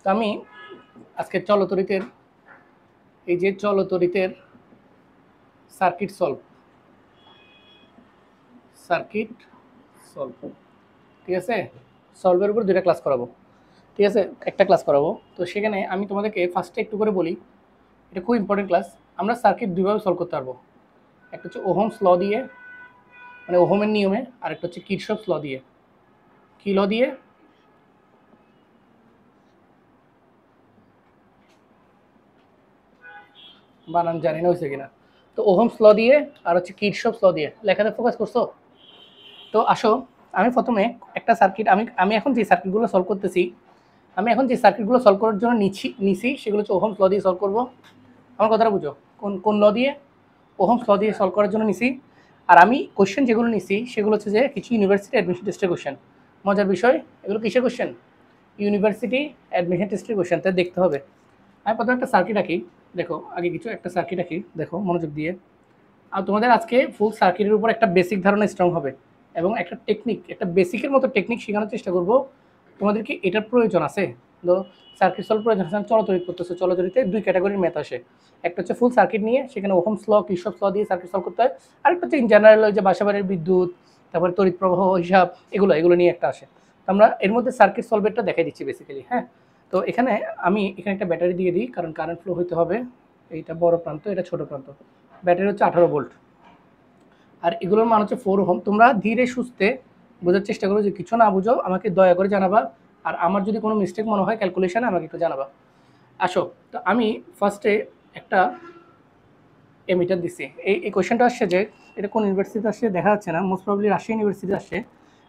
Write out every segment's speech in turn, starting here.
তো আমি আজকে চলতরিতের এই যে চলতরিতের সার্কিট সলভ ঠিক আছে, সলভের উপর দুইটা ক্লাস করাবো। ঠিক আছে, একটা ক্লাস করাবো। তো সেখানে আমি তোমাদেরকে ফার্স্টে একটু করে বলি, এটা খুব ইম্পর্টেন্ট ক্লাস। আমরা সার্কিট দুইভাবে সলভ করতে পারবো, একটা হচ্ছে ওহমস ল দিয়ে, মানে ওহমের নিয়মে, আর একটা হচ্ছে কিরশফস ল দিয়ে। কি ল দিয়ে? বানান জানি না হয়েছে কিনা। তো ওহমস ল দিয়ে আর হচ্ছে কিরশফস ল দিয়ে। লেখাতে ফোকাস করছো? তো আসো, আমি প্রথমে একটা সার্কিট, আমি এখন যে সার্কিটগুলো সলভ করতেছি, আমি এখন যে সার্কিটগুলো সলভ করার জন্য নিছি সেগুলো হচ্ছে ওহমস ল দিয়ে সলভ করবো। আমার কথাটা বুঝো, কোন কোন ল দিয়ে? ওহমস ল দিয়ে সলভ করার জন্য নিছি। আর আমি কোশ্চেন যেগুলো নিছি সেগুলো হচ্ছে যে কিছু ইউনিভার্সিটি অ্যাডমিশন টেস্টের কোশ্চেন। মজার বিষয়, এগুলো কিসের কোশ্চেন? ইউনিভার্সিটি অ্যাডমিশন টেস্টের কোশ্চেন। তাই দেখতে হবে। আমি প্রথমে একটা সার্কিট আঁকি, দেখো আগে কিছু একটা সার্কিট আঁকি, দেখো মনোযোগ দিয়ে। আর তোমাদের আজকে ফুল সার্কিটের উপর একটা বেসিক ধারণা স্ট্রং হবে, এবং একটা টেকনিক, একটা বেসিকের মতো টেকনিক শেখানোর চেষ্টা করব। তোমাদেরকে এটার প্রয়োজন আছে। তো সার্কিট সলভ প্রয়োজন আছে। চলতরিত করতেছে, চলতরিতে দুই ক্যাটাগরির ম্যাথ আসে। একটা হচ্ছে ফুল সার্কিট নিয়ে, সেখানে ওহমস ল, কিরশফস ল দিয়ে সার্কিট সলভ করতে হয়। আরেকটা হচ্ছে ইন জেনারেল, ওই যে বাসাবাড়ির বিদ্যুৎ, তারপরে তড়িৎ প্রবাহ হিসাব, এগুলো নিয়ে একটা আসে। আমরা এর মধ্যে সার্কিট সলভেরটা দেখাই দিচ্ছি বেসিক্যালি। হ্যাঁ, তো এখানে আমি এখানে একটা ব্যাটারি দিয়ে দিই, কারণ কারেন্ট ফ্লো হতে হবে। এইটা বড় প্রান্ত, এটা ছোট প্রান্ত। ব্যাটারি হচ্ছে 18 ভোল্ট, আর এগুলোর মান হচ্ছে 4 ওহম। তোমরা ধীরে সুস্থে বোঝার চেষ্টা করো, যে কিছু না বুঝো আমাকে দয়া করে জানাবা, আর আমার যদি কোনো মিস্টেক মনে হয় ক্যালকুলেশনে আমাকে একটু জানাবা। আসো, তো আমি ফার্স্টে একটা এমিটার দিছি। এই কোয়েশ্চেনটা আসছে যে, এটা কোন ইউনিভার্সিটিতে আসছে দেখা যাচ্ছে না, মোস্ট প্রবলি রাজশাহী ইউনিভার্সিটি আসছে।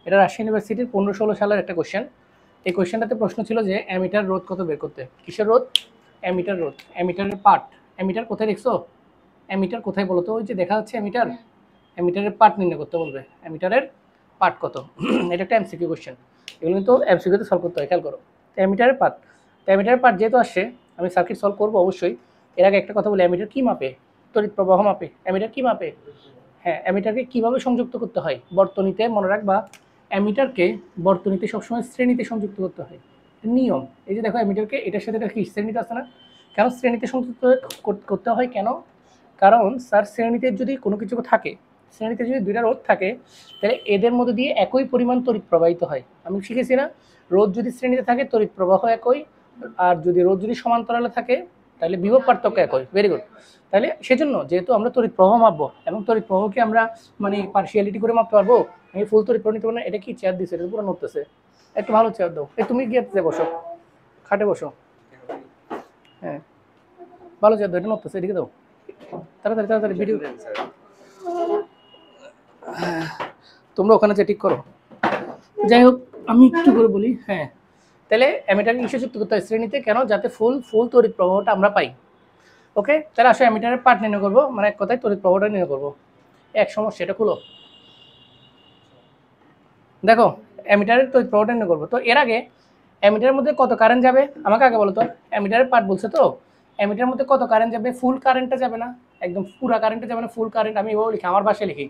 এটা রাজশাহী ইউনিভার্সিটির 15-16 সালের একটা কোয়েশ্চেন। এই কোয়েশ্চেনটাতে প্রশ্ন ছিল যে অ্যামিটার রোধ কত বের করতে। কিসের রোধ? অ্যামিটার রোধ। অ্যামিটারের পার্ট। অ্যামিটার কোথায় দেখছো? অ্যামিটার কোথায় বলো তো? ওই যে দেখা যাচ্ছে অ্যামিটার, অ্যামিটারের পার্ট নির্ণয় করতে বলবে। অ্যামিটারের পার্ট কত? এটা একটা এমসিকিউ কোশ্চেন। এগুলো কিন্তু এমসিকিউতে সলভ করতে হয়, খেয়াল করো। তো অ্যামিটারের পার্ট, তো অ্যামিটারের পার্ট যেহেতু আসছে, আমি সার্কিট সলভ করবো অবশ্যই। এর আগে একটা কথা বলি, অ্যামিটার কী মাপে? তড়িৎ প্রবাহ মাপে। অ্যামিটার কী মাপে? হ্যাঁ, অ্যামিটারকে কীভাবে সংযুক্ত করতে হয়? বর্তনীতে, মনে রাখবা, অ্যামিটারকে বর্তনীতে সবসময় শ্রেণীতে সংযুক্ত করতে হয়, নিয়ম। এই যে দেখো অ্যামিটারকে এটার সাথে এটা কি শ্রেণীতে আসে না? কেন শ্রেণীতে সংযুক্ত করতে হয় কেন? কারণ স্যার, শ্রেণীতে যদি কোনো কিছু থাকে, শ্রেণীতে যদি দুইটা রোধ থাকে, তাহলে এদের মধ্যে দিয়ে একই পরিমাণ তড়িৎ প্রবাহিত হয়। আমি শিখেছি না, রোধ যদি শ্রেণীতে থাকে তড়িৎ প্রবাহ একই, আর যদি রোধ যদি সমান্তরালে থাকে তাহলে বিভব পার্থক্য একই। Very good. তাহলে সেজন্য যেহেতু আমরা তড়িৎ প্রবাহ মাপবো, এবং তড়িৎ প্রবাহকে আমরা মানে পার্সিয়ালিটি করে মাপতে পারবো, আমি ফুল তড়িৎ প্রবাহ নিতে পারবো না। এটা কি চেয়ার দিচ্ছে? এটা পুরো নড়তেছে। একটু ভালো চেয়ার দাও। তুমি গিয়ে বসো, খাটে বসো। হ্যাঁ, ভালো চেয়ার দাও, এটা নড়তেছে, এদিকে দাও তাড়াতাড়ি তাড়াতাড়ি। ভিডিও তোমরা ওখানে যে ঠিক করো। যাই হোক, আমি একটু করে বলি। হ্যাঁ, তাহলে অ্যামিটারকে কিসে যুক্ত করতে হয়? শ্রেণীতে। কেন? যাতে ফুল তড়িৎ প্রবাহটা আমরা পাই। ওকে, তাহলে আসলে অ্যামিটারের পার্ট নির্ণয় করবো, মানে এক কথায় তড়িৎ প্রবাহটা নির্ণয় করবো। এক সমস্যা, এটা খুলো। দেখো, অ্যামিটারের তড়িৎ প্রবাহটা নির্ণয় করবো। তো এর আগে অ্যামিটারের মধ্যে কত কারেন্ট যাবে আমাকে আগে বলো তো। অ্যামিটারের পার্ট বলছে তো, অ্যামিটারের মধ্যে কত কারেন্ট যাবে? ফুল কারেন্টটা যাবে না, একদম পুরা কারেন্টটা যাবে না। ফুল কারেন্ট আমি এভাবে লিখি, আমার ভাষায় লিখি,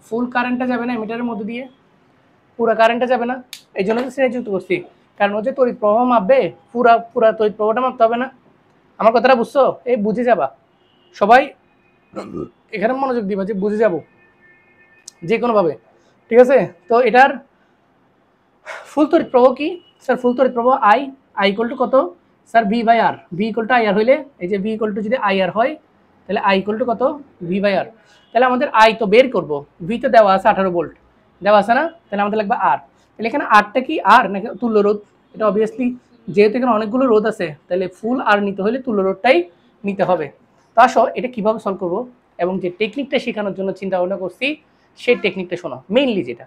ফুল কারেন্টটা যাবে না অ্যামিটারের মধ্যে দিয়ে, পুরা কারেন্টটা যাবে না। এই জন্য তো শ্রেণী যুক্ত করছি, কারণ হচ্ছে তড়িৎ প্রবাহ মাপবে, পুরা তড়িৎ প্রবাহটা মাপতে হবে না। আমার কথাটা বুঝছো? এই বুঝে যাবা সবাই, এখানে মনোযোগ দিবা যে বুঝে যাব যে কোনোভাবে। ঠিক আছে, তো এটার ফুল তড়িৎ প্রবাহ কি স্যার? ফুল তড়িৎ প্রবাহ আই ইকুয়াল টু কত sir? V by R. V equal to I R হইলে, এই যে ভি ইকুয়াল টু যদি আই আর হয়, তাহলে আই ইকুয়াল টু কত? V by R. তাহলে আমাদের আই তো বের করবো, ভি তো দেওয়া আছে 18 ভোল্ট, দেওয়া আছে না? তাহলে আমাদের লাগবে আর। তাহলে এখানে আরটা কি? আর নাকি তুল্য রোধ? এটা অবভিয়াসলি, যেহেতু এখানে অনেকগুলো রোধ আছে, তাহলে ফুল আর নিতে হলে তুল্য রোধটাই নিতে হবে। তো আসো, এটা কীভাবে সলভ করবো, এবং যে টেকনিকটা শেখানোর জন্য চিন্তা ভাবনা করছি, সেই টেকনিকটা শোনো। মেইনলি যেটা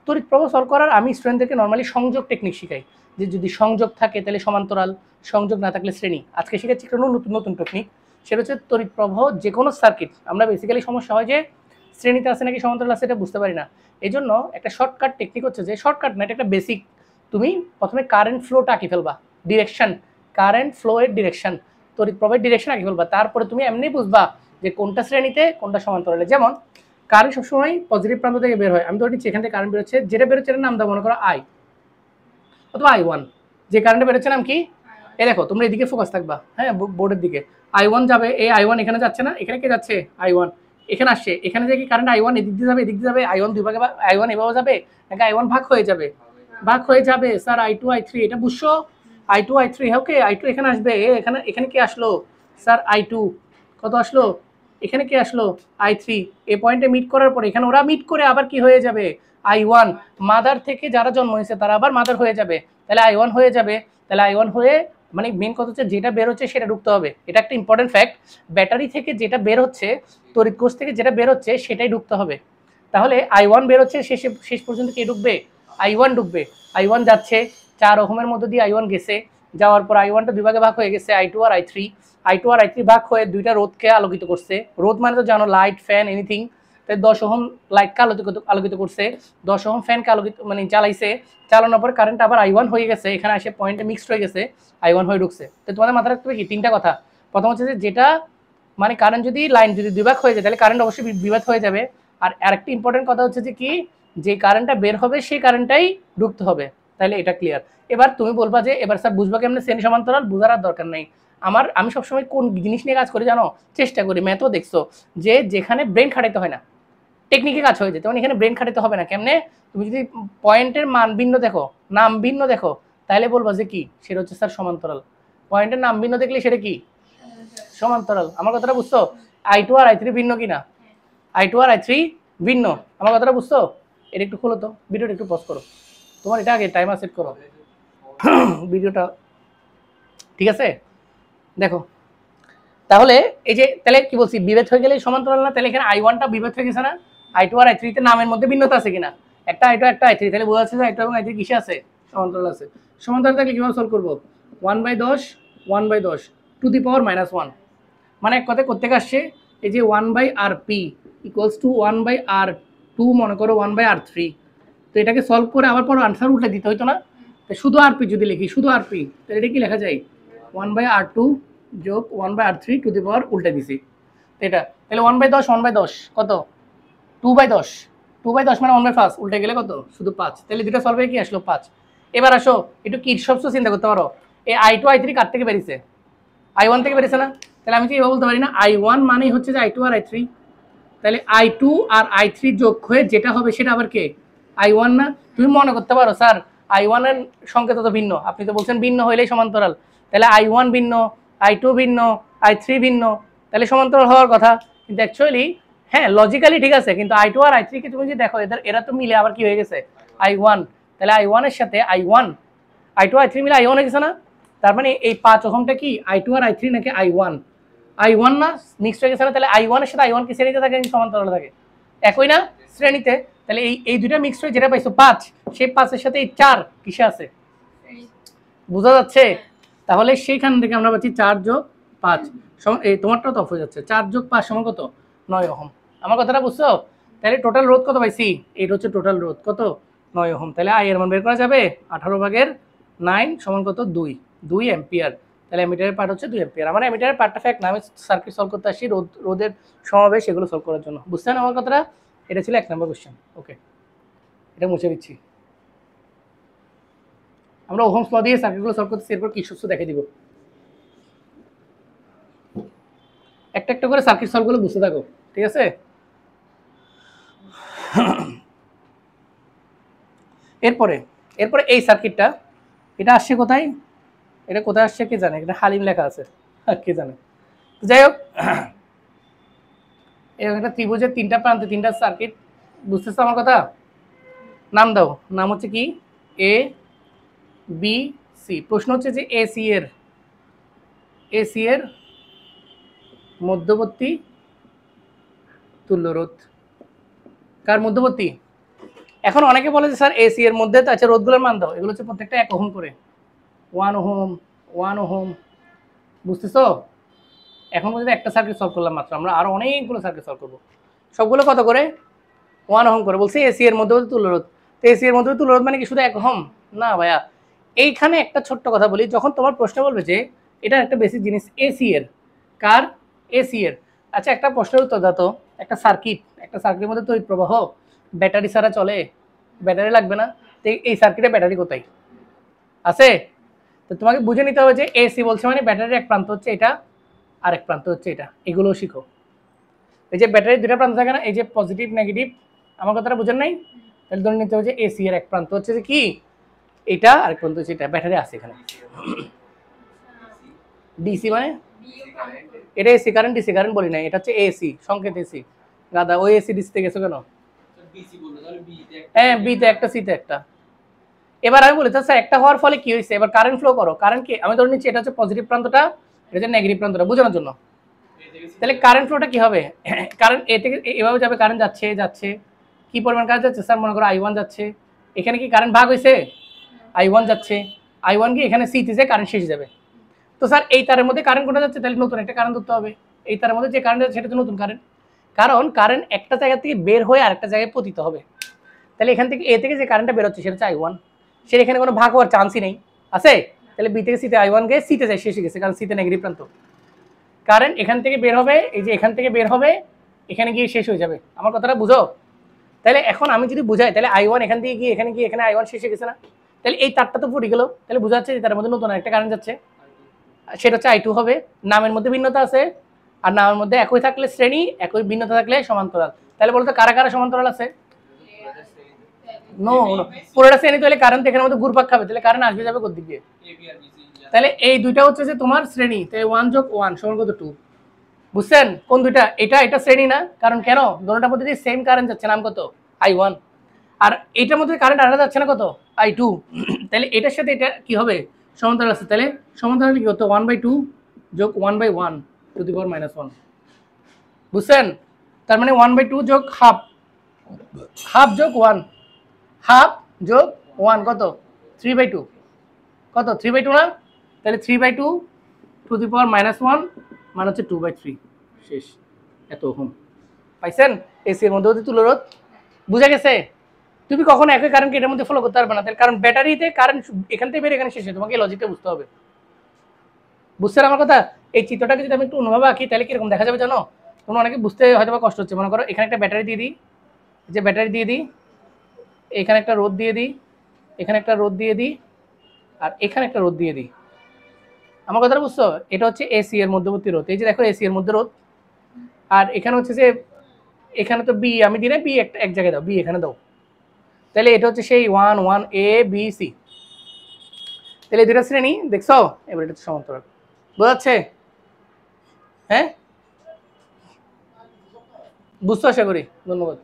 তড়িৎ প্রবাহ সলভ করার, আমি স্টুডেন্টদেরকে নর্মালি সংযোগ টেকনিক শেখাই, যে যদি সংযোগ থাকে তাহলে সমান্তরাল, সংযোগ না থাকলে শ্রেণী। আজকে শিখাচ্ছি একটা নতুন টেকনিক, সেটা হচ্ছে তড়িৎ প্রবাহ যে কোনো সার্কিট। আমরা বেসিক্যালি সমস্যা হয় যে শ্রেণীতে আছে নাকি সমান্তরাল আছে এটা বুঝতে পারি না। এই জন্য একটা শর্টকাট টেকনিক হচ্ছে, যে শর্টকাট না, এটা একটা বেসিক। তুমি প্রথমে কারেন্ট ফ্লোটা আঁকি ফেলবা, ডিরেকশন, কারেন্ট ফ্লো এর ডিরেকশন, তড়িৎ প্রবাহের ডিরেকশন আঁকি ফেলবা। তারপরে তুমি এমনি বুঝবা যে কোনটা শ্রেণীতে কোনটা সমান্তরালে। যেমন কারেন্ট সবসময় পজিটিভ প্রান্ত থেকে বের হয়, আমি ধরে নিচ্ছি এখান থেকে কারেন্ট বেরোচ্ছে, যেটা বেরোচ্ছে এটার নাম দাও মনে করো আই অথবা I1। যে কারেন্টটা বেরোচ্ছে নাম কি? এই দেখো তোমরা এদিকে ফোকাস থাকবা, হ্যাঁ বোর্ডের দিকে। I1 যাবে, এই I1 এখানে যাচ্ছে না, এখানে কে যাচ্ছে I1, এখানে আসছে, এখানে যে কি কারেন্ট I1 এদিক দিয়ে যাবে, এদিক দিয়ে যাবে, I1 দুই ভাগে, I1 এভাবে যাবে নাকি I1 ভাগ হয়ে যাবে? ভাগ হয়ে যাবে স্যার, I2 I3 এটা বুঝছো? I2 I3 ওকে, I2 এখানে আসবে, এখানে এখানে কি আসলো স্যার I2, কত আসলো এখানে, কি আসলো I3, এই পয়েন্টে মিট করার পরে এখানে ওরা মিট করে আবার কি হয়ে যাবে I1, মাদার থেকে যারা জন্ম হয়েছে তারা আবার মাদার হয়ে যাবে, তাহলে I1 হয়ে যাবে, তাহলে I1 হয়ে মানে মেন কথা হচ্ছে যেটা বের হচ্ছে সেটা ঢুকতে হবে, এটা একটা ইম্পর্টেন্ট ফ্যাক্ট, ব্যাটারি থেকে যেটা বের হচ্ছে, তড়িৎ কোষ থেকে যেটা বের হচ্ছে সেটাই ঢুকতে হবে। তাহলে I1 বের হচ্ছে, শেষ পর্যন্ত কে ঢুকবে? I1 ঢুকবে। I1 যাচ্ছে 4 ওহমের মধ্যে দিয়ে I1 গেছে, যাওয়ার পর I1টা দুই ভাগে ভাগ হয়ে গেছে, I2 আর I3 ভাগ হয়ে দুইটা রোধকে আলোকিত করছে, রোধ মানে তো জানো লাইট ফ্যান এনিথিং, তাই 10 ওহম লাইটকে আলোকিত করছে, 10 ওহম ফ্যানকে আলোকিত মানে চালাইছে, চালানোর পর কারেন্ট আবার I1 হয়ে গেছে, এখানে এসে পয়েন্টে মিক্সড হয়ে গেছে, I1 হয়ে ঢুকছে। তো তোমাদের মাথায় রাখতে হবে কি তিনটা কথা, প্রথম হচ্ছে যে যেটা মানে কারেন্ট যদি লাইন যদি দুই ভাগ হয়ে যায় তাহলে কারেন্ট অবশ্যই বিভাগ হয়ে যাবে, আর আরেকটি ইম্পর্টেন্ট কথা হচ্ছে যে কি, যে কারেন্টটা বের হবে সেই কারেন্টটাই ঢুকতে হবে, তাহলে এটা ক্লিয়ার। এবার তুমি বলবা যে এবার স্যার বুঝবা কেমনে শ্রেণী সমান্তরাল, বোঝার আর দরকার নেই। আমি সবসময় কোন জিনিস নিয়ে কাজ করি জানো, চেষ্টা করি, ম্যাথও দেখছো যে যেখানে ব্রেন খাটাইতে হয় না টেকনিকে কাজ হয়ে যায়, তখন এখানে ব্রেন খাটাতে হবে না। কেমনে? তুমি যদি পয়েন্টের মান ভিন্ন দেখো, নাম ভিন্ন দেখো, তাহলে বলবা যে কি সেটা হচ্ছে স্যার সমান্তরাল, পয়েন্টের নাম ভিন্ন দেখলে সেটা কি সমান্তরাল। আমার কথাটা বুঝছো? I2 আর I3 ভিন্ন কিনা? I2 আর I3 ভিন্ন, আমার কথাটা বুঝছো? এটা একটু খোলো তো, ভিডিওটা একটু পজ করো, তোমার এটা আগে টাইমার সেট করো ভিডিওটা, ঠিক আছে? দেখো তাহলে এই যে তাহলে কি বলছি, বিভেদ হয়ে গেলে সমান্তরাল না, তাহলে এখানে I1টা বিভেদ হয়ে গেছে না, I2 আর I3 তে নামের মধ্যে ভিন্নতা আছে কিনা, একটা I2 একটা I3, তাহলে বোঝা যাচ্ছে যে I2 এবং I3 কিসে আছে, সমান্তরাল আছে। সমান্তরাল থাকলে কিভাবে সলভ করবো, 1/10 1/10 টু দি পাওয়ার -1, মানে এক কথায় করতে আসছে এই যে 1/RP ইকুয়ালস টু 1/R2, মনে করো 1/R3, তো এটাকে সলভ করে আবার পর আনসার উল্টে দিতে হইতো না, তো শুধু RP যদি লিখি, শুধু RP, তাহলে এটা কি লেখা যায় 1/R2 যোগ 1/R3 টু দি পাওয়ার উল্টে দিছি, এটা তাহলে 1/10 1/10 কত, 2/10, 2/10 মানে 1/5, উল্টে গেলে কত, শুধু 5, তাহলে দুটো সলভ হয়ে কি আসলো 5। এবার আসো একটু কিরশফস চিন্তা করতে পারো, এই I2 I3 কার থেকে বেরিয়েছে, I1 থেকে বেরিয়েছে না, তাহলে আমি কি এভাবে বলতে পারি না I1 মানেই হচ্ছে যে I2 আর I3, তাহলে I2 আর I3 যোগ হয়ে যেটা হবে সেটা আবার কে, I1 না? তুমি মনে করতে পারো স্যার I1 এর সংকেত তো ভিন্ন, আপনি তো বলছেন ভিন্ন হইলেই সমান্তরাল, তাহলে I1 ভিন্ন, I2 ভিন্ন, I3 ভিন্ন, তাহলে সমান্তরাল হওয়ার কথা, কিন্তু অ্যাকচুয়ালি হ্যাঁ লজিক্যালি ঠিক আছে, কিন্তু I2 আর I3 কে তুমি যদি দেখো এরা তো মিলে আবার কি হয়ে গেছে I1, তাহলে I1 এর সাথে I2 I3 মিলে I1 হয়ে গেছে না, তার মানে এই 5 ওহমটা কি I2 আর I3 নাকি I1 না মিক্সড হয়ে গেছে না, তাহলে I1 এর সাথে I1 কি শ্রেণীতে থাকে নাকি সমান্তরালে থাকে, একই না শ্রেণীতে, তাহলে এই দুইটা মিক্সড হয়ে যেটা পাইছো 5, সেই 5 এর সাথে এই 4 কিসে আছে, বোঝা যাচ্ছে? তাহলে সেইখান থেকে আমরা পাচ্ছি 4 যোগ 5 এই তোমারটাও তো অফ হয়ে যাচ্ছে, 4 যোগ 5 সমান কত, 9 ওহম। আমার কথাটা বুঝছো? তাহলে টোটাল রোধ কত পাইছি, এটা হচ্ছে টোটাল রোধ কত, 9 ওহম। তাহলে I এর মান বের করা যাবে, 18/9 সমান কত, 2 অ্যাম্পিয়ার, তাহলে অ্যামিটারের পার্ট হচ্ছে 2 অ্যাম্পিয়ার। আমার অ্যামিটারের পার্টটা ফ্যাক্ট না, আমি সার্কিট সলভ করতে আসি রোধের সমাবেশ এগুলো সলভ করার জন্য, বুঝছেন আমার কথাটা? এটা ছিল 1 নম্বর কোশ্চেন, ওকে এটা মুছে দিচ্ছি। আমরা ওহমস ল দিয়ে সার্কিটগুলো সলভ করতেছি, এরপর কিরশফস দেখে দিব, একটা একটা করে সার্কিট সলভগুলো বুঝতে থাকো, ঠিক আছে? এরপরে এই সার্কিটটা এটা আসছে কোথায়, এটা কোথায় আসছে কে জানে, এটা হালিম লেখা আছে, কে জানে। যাই হোক এরকম একটা ত্রিভুজের 3টা প্রান্তে 3টা সার্কিট, বুঝতেছো আমার কথা? নাম দাও, নাম হচ্ছে কি A B C। প্রশ্ন হচ্ছে যে AC এর মধ্যবর্তী তুল্যরোধ কার মধ্যবর্তী? এখন অনেকে বলে যে স্যার AC এর মধ্যে তো আছে, রোধগুলোর মান দাও, এগুলো হচ্ছে প্রত্যেকটা 1 ওহম করে, 1 ওহম 1 ওহম, বুঝতেছো? এখন পর্যন্ত একটা সার্কিট সলভ করলাম মাত্র, আমরা আরো অনেকগুলো সার্কিট সলভ করবো, সবগুলো কত করে, 1 ওহম করে। বলছি AC এর মধ্যবর্তী তুল্যরোধ, তো AC এর মধ্যবর্তী তুল্যরোধ মানে কি শুধু 1 ওহম না ভাইয়া। এইখানে একটা ছোট্ট কথা বলি, যখন তোমার প্রশ্ন বলবে যে এটা একটা বেসিক জিনিস AC এর, কার, AC এর, আচ্ছা একটা প্রশ্নের উত্তর দাও তো, একটা সার্কিটের মধ্যে তড়িৎ প্রবাহ ব্যাটারি ছাড়া চলে, ব্যাটারি লাগবে না, তো এই সার্কিটে ব্যাটারি কোথায় আছে? তো তোমাকে বুঝে নিতে হবে যে এসি বলছে মানে ব্যাটারির এক প্রান্ত হচ্ছে এটা আর এক প্রান্ত হচ্ছে এটা, এগুলোও শিখো। এই যে ব্যাটারির দুটো প্রান্ত থাকে না, এই যে পজিটিভ নেগেটিভ, আমার কথাটা বুঝেন নাই? তাহলে ধরে নিতে হবে যে এসি এর এক প্রান্ত হচ্ছে যে কি এটা, আর এক প্রান্ত হচ্ছে এটা, ব্যাটারি আছে এখানে। ডিসি মানে এটা এসি কারেন্ট, ডিসি কারেন্ট বলি না, এটা হচ্ছে এসি সংকেত এসি। গাদা ওই এসি ডিসিতে গেছো কেন? হ্যাঁ বিতে একটা সিতে একটা। এবার আমি বলি স্যার একটা হওয়ার ফলে কি হয়েছে, এবার কারেন্ট ফ্লো করো। কারেন্ট কি আমি ধরে নিচ্ছি এটা হচ্ছে পজিটিভ প্রান্তটা, এটা হচ্ছে নেগেটিভ প্রান্তটা, বোঝানোর জন্য। তাহলে কারেন্ট ফ্লোটা কি হবে? কারেন্ট এ থেকে এভাবে যাবে, কারেন্ট যাচ্ছে যাচ্ছে, কি পরিমাণ কারেন্ট যাচ্ছে স্যার? মনে করো I1 যাচ্ছে, এখানে কি কারেন্ট ভাগ হয়েছে? I1 যাচ্ছে, I1 কি এখানে সিতে যে কারেন্ট শেষ যাবে। তো স্যার এই তারের মধ্যে কারেন্ট কোনটা যাচ্ছে, তাহলে নতুন একটা কারেন্ট ধরতে হবে। এই তারের মধ্যে যে কারেন্ট যাচ্ছে সেটা তো নতুন কারেন্ট, কারণ কারেন্ট একটা জায়গা থেকে বের হয়ে আরেকটা জায়গায় পতিত হবে। তাহলে এখান থেকে এ থেকে যে কারেন্টটা বেরোচ্ছে সেটা হচ্ছে I1, সেটা এখানে কোনো ভাগ হওয়ার চান্সই নেই, আছে? তাহলে বি থেকে সিতে I1 গিয়ে সিতে যায়, শেষ হয়ে গেছে, কারণ সিতে নেগেটিভ প্রান্ত। কারেন্ট এখান থেকে বের হবে, এই যে এখান থেকে বের হবে, এখানে গিয়ে শেষ হয়ে যাবে। আমার কথাটা বুঝো? তাহলে এখন আমি যদি বুঝাই, তাহলে I1 এখান থেকে গিয়ে এখানে গিয়ে এখানে I1 শেষ হয়ে গেছে না? তাহলে এই তারটা তো ফুটে গেল, তাহলে বোঝা যাচ্ছে যে তার মধ্যে নতুন একটা কারেন্ট যাচ্ছে, সেটা হচ্ছে I2 হবে। নামের মধ্যে ভিন্নতা আছে, আর নামের মধ্যে একই থাকলে শ্রেণী, একই ভিন্নতা থাকলে সমান্তরাল। তাহলে বলতো কারা কারা সমান্তরাল আছে? নো, পুরোটা শ্রেণী, তাহলে কারেন্ট এখানের মধ্যে ঘুরপাক খাবে, তাহলে কারেন্ট আসবে যাবে কোন দিক দিয়ে? তাহলে এই দুইটা হচ্ছে যে তোমার শ্রেণী, তাই 1 যোগ 1 সমান কত 2। বুঝছেন কোন দুইটা? এটা এটা শ্রেণী না, কারণ কেন দুটোটার মধ্যে যে সেম কারেন্ট যাচ্ছে, নাম কত I1, আর এটার মধ্যে কারেন্ট আলাদা যাচ্ছে না, কত I2। তাহলে এটার সাথে এটা কি হবে? সমান্তরাল আছে। তাহলে সমান্তরাল কি হতো? 1/2 যোগ 1/1 টু দি পাওয়ার -1। বুঝছেন? তার মানে 1/2 যোগ হাফ, হাফ যোগ 1, হাফ যোগ 1 কত? 3/2, কত 3/2 না? তাহলে 3/2 টু দি পাওয়ার -1 মানে হচ্ছে 2/3, শেষ। এত ওহম পাইছেন? এসি এর মধ্যে তুলরোধ, বুঝা গেছে? তুমি কখনো একই কারেন্টকে এটার মধ্যে ফলো করতে পারবে না, তার কারণ ব্যাটারিতে কারেন্ট এখান থেকে বের এখানে শেষ হয়, তোমাকে এই লজিকটা বুঝতে হবে। বুঝছেন আমার কথা? এই চিত্রটাকে যদি আমি একটু অন্যভাবে আঁকি তাহলে কিরকম দেখা যাবে জানো? তোমরা অনেকে বুঝতে হয়তো বা কষ্ট হচ্ছে। মনে করো এখানে একটা ব্যাটারি দিয়ে দিই, যে ব্যাটারি দিয়ে দিই, এখানে একটা রোদ দিয়ে দিই, এখানে একটা রোদ দিয়ে দিই, আর এখানে একটা রোদ দিয়ে দিই। আমার কথাটা বুঝছো? এটা হচ্ছে এসি এর মধ্যবর্তী রোদ, এই যে দেখো এসি এর মধ্যে রোদ, আর এখানে হচ্ছে যে এখানে তো বি আমি দিই না, বি একটা এক জায়গায় দাও, বি এখানে দাও, তাহলে এটা হচ্ছে সেই 1 1 A B C। তাহলে দুটো শ্রেণী দেখছো, এবার এটা হচ্ছে সমান্তরাল, বোঝাচ্ছে? হ্যাঁ বুঝতে আশা করি, ধন্যবাদ।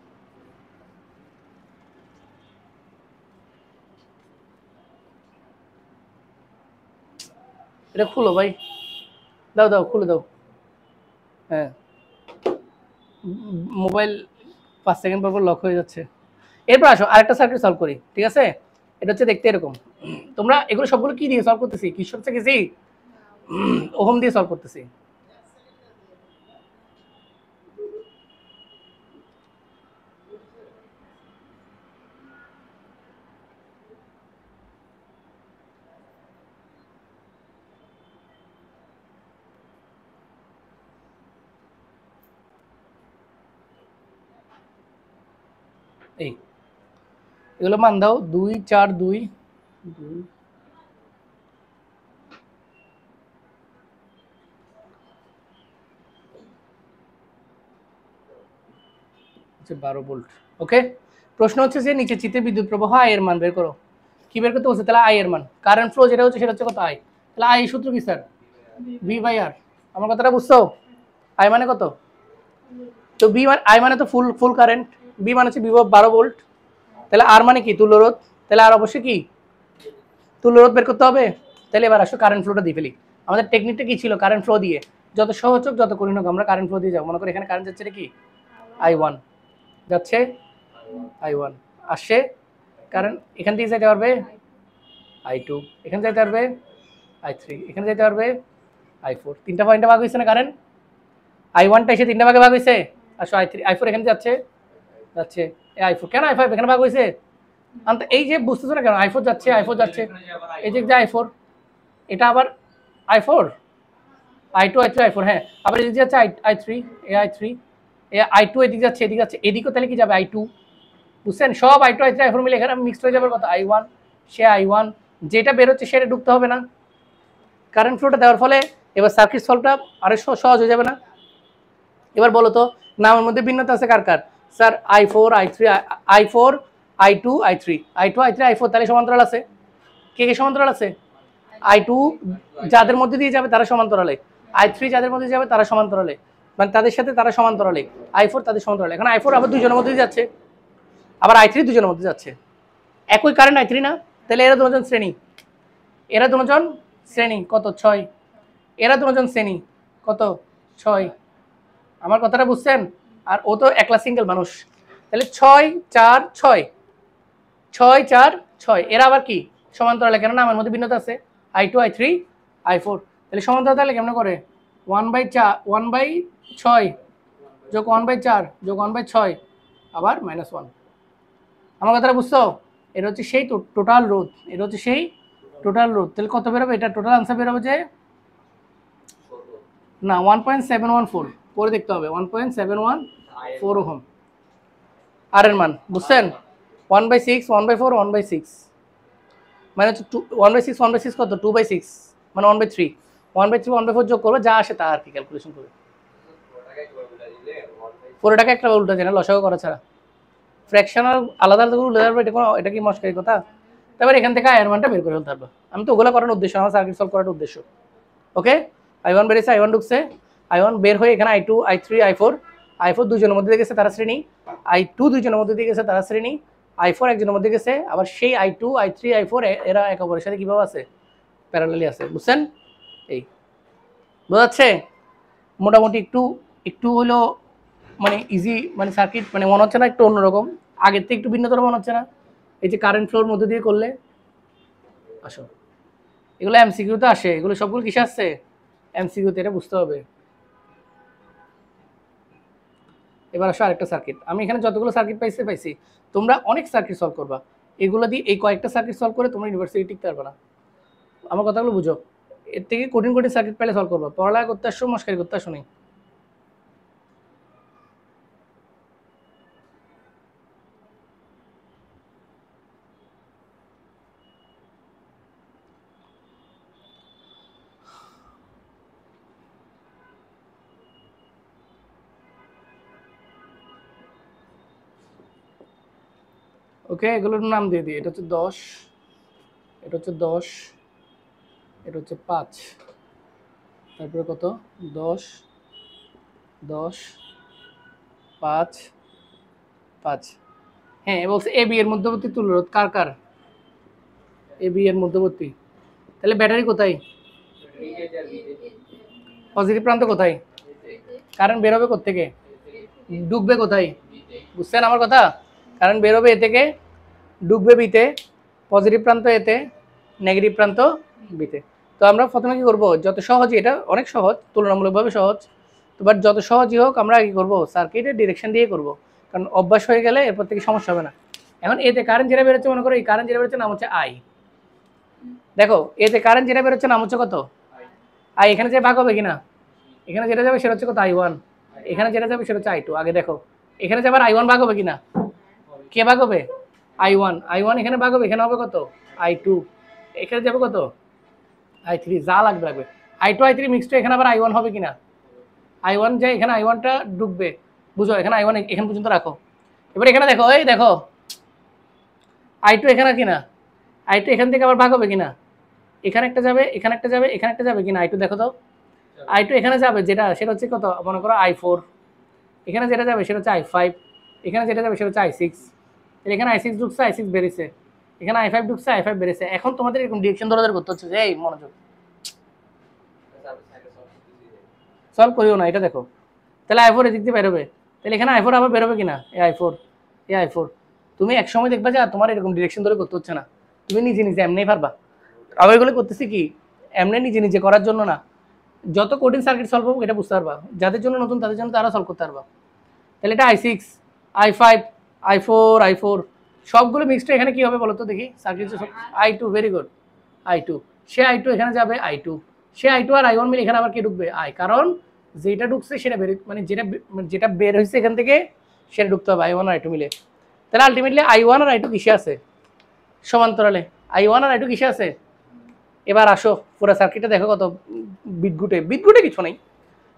এটা খুলো ভাই, দাও দাও খুলে দাও। হ্যাঁ মোবাইল 5 সেকেন্ড পর পর লক হয়ে যাচ্ছে। এরপর আসো আরেকটা সার্কিট সলভ করি, ঠিক আছে? এটা হচ্ছে দেখতে এরকম। তোমরা এগুলো সবগুলো কি দিয়ে সলভ করতেছি? কিসব থেকে গেছি, ওহম দিয়ে সলভ করতেছি। এই এগুলো মান দাও, 2 4 2 2 12 ভোল্ট। ওকে, প্রশ্ন হচ্ছে যে নিচে চিত্রে বিদ্যুৎ প্রবাহ আই এর মান বের করো। কি বের করতে বলছে? তাহলে আই এর মান, কারেন্ট ফ্লো যেটা হচ্ছে সেটা হচ্ছে কত? আই। তাহলে আই সূত্র কি স্যার? V/R। আমার কথাটা বুঝছো? আই মানে কত? তো বি মানে আই মানে তো ফুল ফুল কারেন্ট, বি মানে হচ্ছে বিভব 12 ভোল্ট, তাহলে আর মানে কি? তুল্যরোধ, তাহলে আর অবশ্যই কি তুল্যরোধ বের করতে হবে। তাহলে এবার আসো কারেন্ট ফ্লোটা দিয়ে ফেলি। আমাদের টেকনিকটা কি ছিল? কারেন্ট ফ্লো দিয়ে, যত সহজ হোক যত কঠিন হোক আমরা কারেন্ট ফ্লো দিয়ে যাবো। মনে করি এখানে কারেন্ট যাচ্ছে কি I1 যাচ্ছে, I1 আসছে, কারণ এখান থেকে যেতে পারবে I2, এখানে যেতে পারবে I3, এখানে যেতে পারবে I4। তিনটা পয়েন্টে ভাগ হয়েছে না কারেন্ট? I1টা এসে তিনটা ভাগে ভাগ হয়েছে, আসো I3 I4 এখানে যাচ্ছে যাচ্ছে, I4 কেন I5 এখানে ভাগ হয়েছে? এই যে বুঝতেছো না কেন? I4 যাচ্ছে I4 যাচ্ছে, এই যে I4, এটা আবার I4 I2 I3 I4, হ্যাঁ আবার এদিকে যাচ্ছে I3 I3 I2 এদিকে যাচ্ছে, এদিকে যাচ্ছে, এদিকেও তাহলে কি যাবে I2। বুঝছেন? সব I2 I3 I4 মিলে এখানে মিক্সড হয়ে যাবে কত? I1, সে I1 যেটা বের হচ্ছে সেটা ঢুকতে হবে না, কারেন্ট ফ্লোটা দেওয়ার ফলে এবার সার্কিট সলভটা আরো সহজ হয়ে যাবে না? এবার বলো তো নামের মধ্যে ভিন্নতা আছে কার কার? Sir i4 i3 i4 i2 i3 i2 i3 i4 তাহলে সমান্তরাল আছে। কে কে সমান্তরাল আছে? i2 যাদের মধ্যে দিয়ে যাবে তারা সমান্তরালে, i3 যাদের মধ্যে যাবে তারা সমান্তরালে, মানে তাদের সাথে তারা সমান্তরালে, i4 তাদের সমান্তরালে। এখন i4 আবার দুজনের মধ্যে যাচ্ছে, আবার i3 দুজনের মধ্যে যাচ্ছে, একই কারেন্ট i3 না? তাহলে এরা দুজন শ্রেণী, এরা দুজন শ্রেণী কত? 6। এরা দুজন শ্রেণী কত? 6। আমার কথাটা বুঝছেন? আর ও তো একলা সিঙ্গেল মানুষ, তাহলে 6 4 6 6 4 6 এরা আবার কি সমান্তরালে, কেন না আমার মধ্যে ভিন্নতা আছে i2 i3 i4। তাহলে সমান্তরাল তাহলে কেমন করে? 1/6 যোগ 1/4 যোগ 1/6 আবার -1। আমার কথাটা বুঝছো? এটা হচ্ছে সেই টোটাল রোধ, এটা হচ্ছে সেই টোটাল রোধ। তাহলে কত বেরোবে? এটা টোটাল আনসার বেরোবে যে না 1.714, পরে দেখতে হবে 1.714 ওহম আর এর মান বুঝছেন? 1/6 1/4 1/6 মানে হচ্ছে 1/6 1/6 কত? 2/6 মানে 1/3 1/3 1/4 যোগ করবে, যা আসে তা আর কি ক্যালকুলেশন করবে। পুরোটাকে একটা উল্টা যায় না লসাগু করা ছাড়া, ফ্র্যাকশনাল আলাদা আলাদা করে উল্টে যাবে, এটা কি মস্কারি কথা? তারপর এখান থেকে আয়ের মানটা বের করে ফেলতে পারবো। আমি তো ওগুলো করার উদ্দেশ্য, আমার সার্কিট সলভ করার উদ্দেশ্য। ওকে, i1 বেরিয়েছে, i1 ঢুকছে, i1 বের হয়ে এখানে i2 i3 i4 i4 দুজনের মধ্যে দিয়ে গেছে তারা শ্রেণী, i2 দুজনের মধ্যে দিয়ে গেছে তারা শ্রেণী, i4 একজনের মধ্যে গেছে, আবার সেই i2 i3 i4 এরা একে অপরের সাথে কিভাবে আছে? প্যারালালি আছে। বুঝছেন? এই বোঝাচ্ছে মোটামুটি একটু একটু হলো মানে ইজি, মানে সার্কিট মানে মনে হচ্ছে না একটু অন্যরকম, আগের থেকে একটু ভিন্নতর মনে হচ্ছে না? এই যে কারেন্ট ফ্লোর মধ্যে দিয়ে করলে, আসো এগুলো এমসিকিউতে আসে, এগুলো সবগুলো কিসে আসছে? এমসিকিউতে, এটা বুঝতে হবে। এবার আসো আরেকটা সার্কিট, আমি এখানে যতগুলো সার্কিট পাইছি, তোমরা অনেক সার্কিট সলভ করবা, এগুলো দিয়ে এই কয়েকটা সার্কিট সলভ করে তোমরা ইউনিভার্সিটি টিকতে পারবে না। আমার কথাগুলো বুঝো, এর থেকে কঠিন কঠিন সার্কিট পেলে সলভ করবা, পড়ালেখা করতে আসো, মস্কারি করতে আসো নি। ওকে, এগুলোর নাম দিয়ে দিই, এটা হচ্ছে 10, এটা হচ্ছে 10, এটা হচ্ছে 5, তারপরে কত? 10 10 5 5। হ্যাঁ, বলছে এ বি এর মধ্যবর্তী তুল্যরোধ কার কার? এ বি এর মধ্যবর্তী। তাহলে ব্যাটারি কোথায়? পজিটিভ প্রান্ত কোথায়? কারেন্ট বেরোবে কোত্থেকে? ডুববে কোথায়? বুঝছেন আমার কথা? কারেন্ট বেরোবে এ থেকে, ডুববে বিতে, পজিটিভ প্রান্ত এতে, নেগেটিভ প্রান্ত বিতে। তো আমরা প্রথমে কি করব? যত সহজই, এটা অনেক সহজ, তুলনামূলকভাবে সহজ, তো বাট যত সহজই হোক আমরা কি করব? সার্কিটের ডিরেকশন দিয়ে করব, কারণ অভ্যাস হয়ে গেলে এরপর থেকে সমস্যা হবে না। এখন এতে কারেন্ট যেটা বেরোচ্ছে, মনে করো এই কারেন্ট যেটা বেরোচ্ছে নাম হচ্ছে আই। দেখো এতে কারেন্ট যেটা বেরোচ্ছে নাম হচ্ছে কত? আই। এখানে যে ভাগ হবে কিনা? এখানে যেটা যাবে সেটা হচ্ছে কত? i1। এখানে যেটা যাবে সেটা হচ্ছে i2। আগে দেখো এখানে যে আবার i1 ভাগ হবে কিনা? কে ভাগ হবে? i1। i1 এখানে ভাগ হবে, এখানে হবে কত? i2। এখানে যাবে কত? i3। যা লাগবে লাগবে, i2 i3 মিক্সড, এখানে আবার i1 হবে কিনা? i1 যায়, এখানে i1টা ঢুকবে, বুঝো, এখানে i1 এখান পর্যন্ত রাখো। এবার এখানে দেখো, এই দেখো i2 এখানে কিনা? i2 এখান থেকে আবার ভাগ হবে কিনা? এখানে একটা যাবে, এখানে একটা যাবে, এখানে একটা যাবে কিনা? i2 দেখো তো, i2 এখানে যাবে, যেটা সেটা হচ্ছে কত? মনে করো i4। এখানে যেটা যাবে সেটা হচ্ছে i5। এখানে যেটা যাবে সেটা হচ্ছে i6। এখানে i6 ঢুকছে, i6 বেরিয়েছে, এখানে i5 ঢুকছে, i5 বেরিয়েছে। এখন তোমাদের এরকম ডিরেকশন ধরে করতে হচ্ছে যে এই মনোযোগ, সলভ করিও না, এটা দেখো। তাহলে i4 এদিক দিয়ে বেরোবে, তাহলে এখানে i4 আবার বেরোবে কিনা? এই i4 তুমি এক সময় দেখবা যে তোমার এরকম ডিরেকশন ধরে করতে হচ্ছে না, তুমি নিজে নিজে এমনিই পারবা। আবার এগুলো করতেছি কি এমনি নিজে নিজে করার জন্য না, যত কঠিন সার্কিট সলভ হবে এটা বুঝতে পারবা, যাদের জন্য নতুন তাদের জন্য তারা সলভ করতে পারবা। তাহলে এটা i6 i5 i4 সবগুলো মিক্সড, এখানে কি হবে বলো তো দেখি? Circuit i2, very good, i2। সে i2 এখানে যাবে, i2, সে i2 আর i1 মিলে এখানে আবার কি ঢুকবে? i, কারণ যেটা ঢুকছে সেটা বের, মানে যেটা বের হয়েছে এখান থেকে সেটা ঢুকতে হবে i1 আর i2 মিলে। তাহলে আলটিমেটলি i1 আর i2 কিসে আছে? সমান্তরালে। i1 আর i2 কিসে আছে? এবার আসো পুরো সার্কিটটা দেখো কত বিটগুটে কিছু নেই।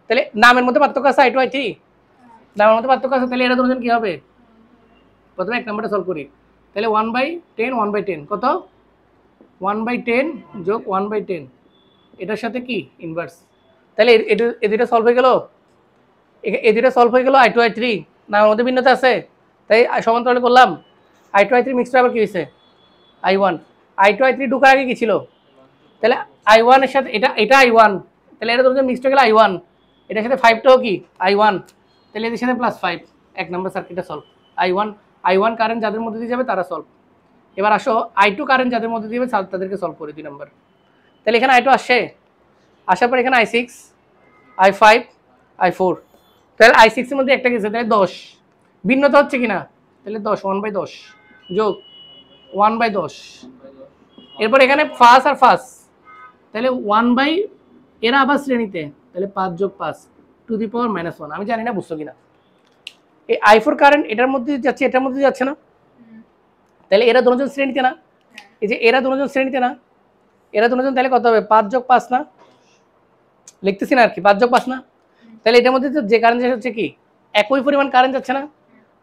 তাহলে নামের মধ্যে পার্থক্য আছে I2 I3, নামের মধ্যে পার্থক্য আছে, তাহলে এরা দুজন কি হবে? প্রথমে এক নম্বরটা সলভ করি। তাহলে 1/10 1/10 কত? 1/10 যোগ 1/10, এটার সাথে কি ইনভার্স। তাহলে এ দুটো সলভ হয়ে গেল, এ দুটো সলভ হয়ে গেল I2 I3, নামের মধ্যে ভিন্নতা আছে, তাই সমান্তরালে করলাম। I2 I3 মিক্সড আবার কি হয়েছে? I1। I2 I3 ঢুকার আগে কি ছিল? তাহলে I1 এর সাথে এটা I1, তাহলে এটা ধরুন মিক্সড হয়ে গেল I1, এটার সাথে 5টাও কি I1, তাহলে এদের সাথে +5। এক নম্বর সার্কিটটা সলভ। I1 কারেন্ট যাদের মধ্যে দিয়ে যাবে তারা সলভ। এবার আসো I2 কারেন্ট যাদের মধ্যে দিয়ে যাবে তাদেরকে সলভ করে 2 নম্বর। তাহলে এখানে I2 আসছে, আসার পর এখানে I6 I5 I4, তাহলে I6 এর মধ্যে একটা গেছে, তাহলে 10। ভিন্নতা হচ্ছে কিনা? তাহলে 10 1/10 যোগ 1/10, এরপর এখানে ফার্স্ট আর ফার্স্ট, তাহলে 1 এরা আবার শ্রেণীতে, তাহলে 5 যোগ 5 টু দি পাওয়ার -1। আমি জানি না বুঝছো কিনা। এই I4 কারেন্ট এটার মধ্যে যাচ্ছে, এটার মধ্যে যাচ্ছে না, তাহলে এরা দুজন শ্রেণীতে না, এই যে এরা দুজন শ্রেণীতে না, এরা দুজন, তাহলে কত হবে? 5 যোগ 5 না, লিখতেছি না আর কি, 5 যোগ 5 না, তাহলে এটার মধ্যে যে কারেন্ট যাচ্ছে হচ্ছে কি একই পরিমাণ কারেন্ট যাচ্ছে না,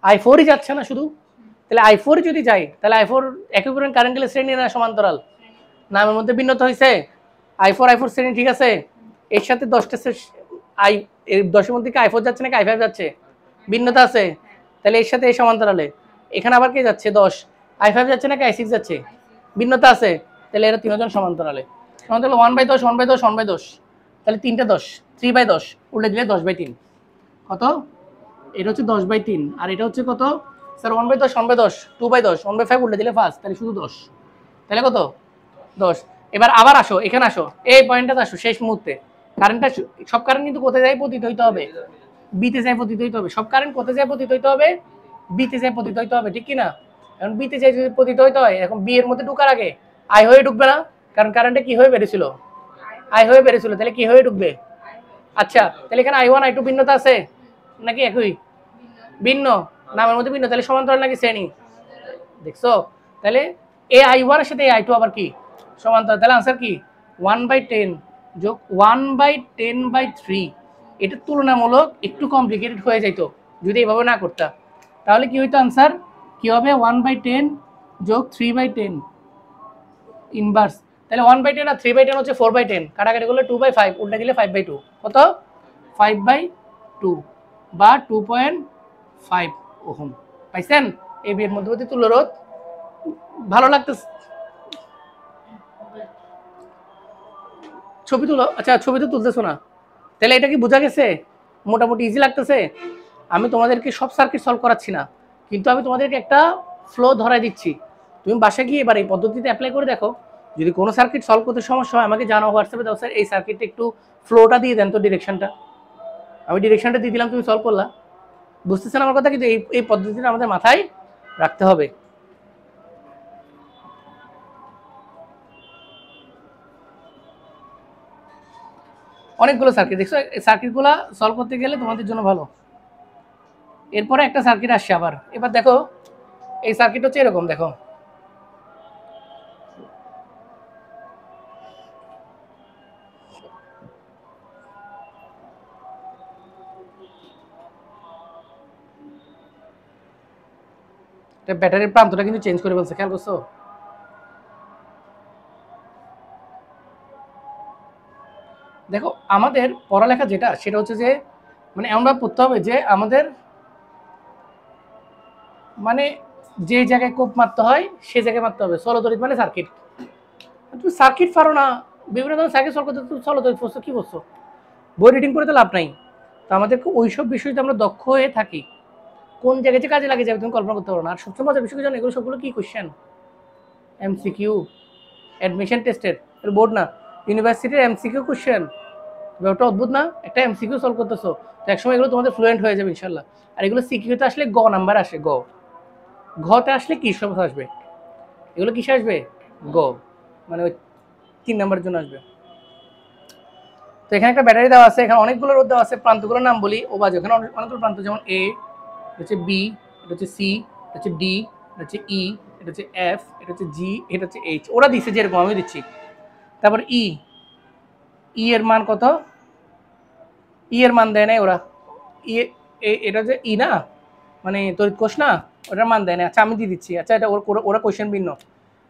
I4ই যাচ্ছে না শুধু, তাহলে I4 যদি যায় তাহলে I4 একই পরিমাণ কারেন্ট গেলে শ্রেণী না সমান্তরাল, নামের মধ্যে ভিন্নতা হয়েছে। I4 শ্রেণী ঠিক আছে, এর সাথে 10টা এর 10-এর মধ্যে কি I4 যাচ্ছে নাকি I5 যাচ্ছে? ভিন্নতা আছে, তাহলে এর সাথে এই সমান্তরালে। এখানে আবার কে যাচ্ছে? 10, I5 যাচ্ছে নাকি I6 যাচ্ছে? ভিন্নতা আছে, তাহলে এরা তিনজন সমান্তরালে। সমান্তরাল 1/10 1/10 1/10, তাহলে 3টা 10 3/10 উল্টে দিলে 10/3 কত? এটা হচ্ছে 10/3, আর এটা হচ্ছে কত স্যার? 1/10 1/10 2/10 1/5 উল্টে দিলে 5, তাহলে শুধু 10, তাহলে কত? 10। এবার আবার আসো, এখানে আসো, এই পয়েন্টটাতে আসো, শেষ মুহূর্তে কারেন্টটা, সব কারেন্ট কিন্তু কোথায় যায়? পতিত হইতে হবে, বিতে যায় পতিত হইতে হবে। সব কারেন্ট কোথায় যায়? পতিত হইতে হবে, বিতে যায় পতিত হইতে হবে, ঠিক কি না? এখন বিতে যায় যদি পতিত হইতে হয়, এখন বি এর মধ্যে ঢোকার আগে আই হয়ে ঢুকবে না, কারণ কারেন্টটা কি হয়ে বেরিয়েছিল? আই হয়ে বেরিয়েছিল, তাহলে কি হয়ে ঢুকবে? আচ্ছা, তাহলে এখানে I1 I2 ভিন্নতা আছে নাকি একই? ভিন্ন, নামের মধ্যে ভিন্ন, তাহলে সমান্তরাল নাকি শ্রেণী? দেখছো? তাহলে এই I1 এর সাথে এই I2 আবার কি সমান্তরাল, তাহলে आंसर কি 1/10 যোগ 1/10/3। এটা তুলনামূলক একটু কমপ্লিকেটেড হয়ে যেত যদি এভাবে না করতা, তাহলে কি হইতো? आंसर কি হবে? 1/10 যোগ 3/10 ইনভার্স, তাহলে 1/10 আর 3/10 হচ্ছে 4/10, কাটাকাটি করলে 2/5 উল্টা দিলে 5/2 কত? 5/2 বা 2.5 ওহম। পাইছেন? এই বিয়ের মধ্যবর্তী তুল্যরোধ। ভালো লাগতেছে? ছবি তুলো। আচ্ছা, ছবি তো তুলতেছো না, তাহলে এটা কি বোঝা গেছে? মোটামুটি ইজি লাগতেছে। আমি তোমাদেরকে সব সার্কিট সলভ করাচ্ছি না, কিন্তু আমি তোমাদেরকে একটা ফ্লো ধরাই দিচ্ছি। তুমি বাসায় গিয়ে এবার এই পদ্ধতিতে অ্যাপ্লাই করে দেখো, যদি কোনো সার্কিট সলভ করতে সমস্যা হয় আমাকে জানাও, হোয়াটসঅ্যাপে দাও, স্যার এই সার্কিটটা একটু ফ্লোটা দিয়ে দেন তো, ডিরেকশনটা। আমি ডিরেকশনটা দিয়ে দিলাম, তুমি সলভ করলা। বুঝতেছেন আমার কথা? কিন্তু এই পদ্ধতিটা আমাদের মাথায় রাখতে হবে। অনেকগুলো সার্কিট দেখছো, এই সার্কিটগুলো সলভ করতে গেলে তোমাদের জন্য ভালো। এরপরে একটা সার্কিট আসছে আবার, এবার দেখো এই সার্কিট হচ্ছে এরকম, দেখো ব্যাটারির প্রান্তটা কিন্তু চেঞ্জ করে ফেলছে, খেয়াল করছো? দেখো আমাদের পড়ালেখা যেটা, সেটা হচ্ছে যে মানে আমরা পড়তে হবে যে আমাদের মানে যে জায়গায় কোপ মারতে হয় সে জায়গায় মারতে হবে। চলতরিৎ মানে সার্কিট, তুমি সার্কিট পারো না, বিভিন্ন ধরনের সার্কিট সলভ করতে তুমি চলতরিৎ পড়ছো, কি বলছো? বই রিডিং করে তো লাভ নাই। তো আমাদেরকে ওইসব বিষয়তে আমরা দক্ষ হয়ে থাকি, কোন জায়গায় যে কাজে লাগে যাবে তুমি কল্পনা করতে পারো না। আর সবচেয়ে মজার বিষয় জানো, এগুলো সবগুলো কি কোশ্চেন? MCQ, অ্যাডমিশন টেস্টের বোর্ড না, ইউনিভার্সিটির MCQ কোশ্চেন। ব্যাপারটা অদ্ভুত না? একটা MCQ সলভ করতেছো, তো একসময় এগুলো তোমাদের ফ্লুয়েন্ট হয়ে যাবে ইনশাল্লাহ। আর এগুলো সিকিউতে আসলে গ নাম্বার আসে, ঘতে আসলে কি সব আসবে, এগুলো কিসে আসবে? গ, মানে ওই 3 নাম্বারের জন্য আসবে। তো এখানে একটা ব্যাটারি দেওয়া আছে, এখানে অনেকগুলো রোধ দেওয়া আছে, প্রান্তগুলোর নাম বলি ও বাজে। এখানে অনেকগুলো প্রান্ত, যেমন A, এটা হচ্ছে B, এটা হচ্ছে C, এটা হচ্ছে D, এটা হচ্ছে E, এটা হচ্ছে F, এটা হচ্ছে G, এটা হচ্ছে H। ওরা দিচ্ছে যেরকম আমি দিচ্ছি। তারপর ই এর মান কত, ই এর মান দেয় নাই ওরা, ই এটা যে ই না মানে তড়িৎ কোষ না, ওটার মান দেয় না। আচ্ছা আমি দিয়ে দিচ্ছি। আচ্ছা এটা ওরা কোশ্চেন ভিন্ন।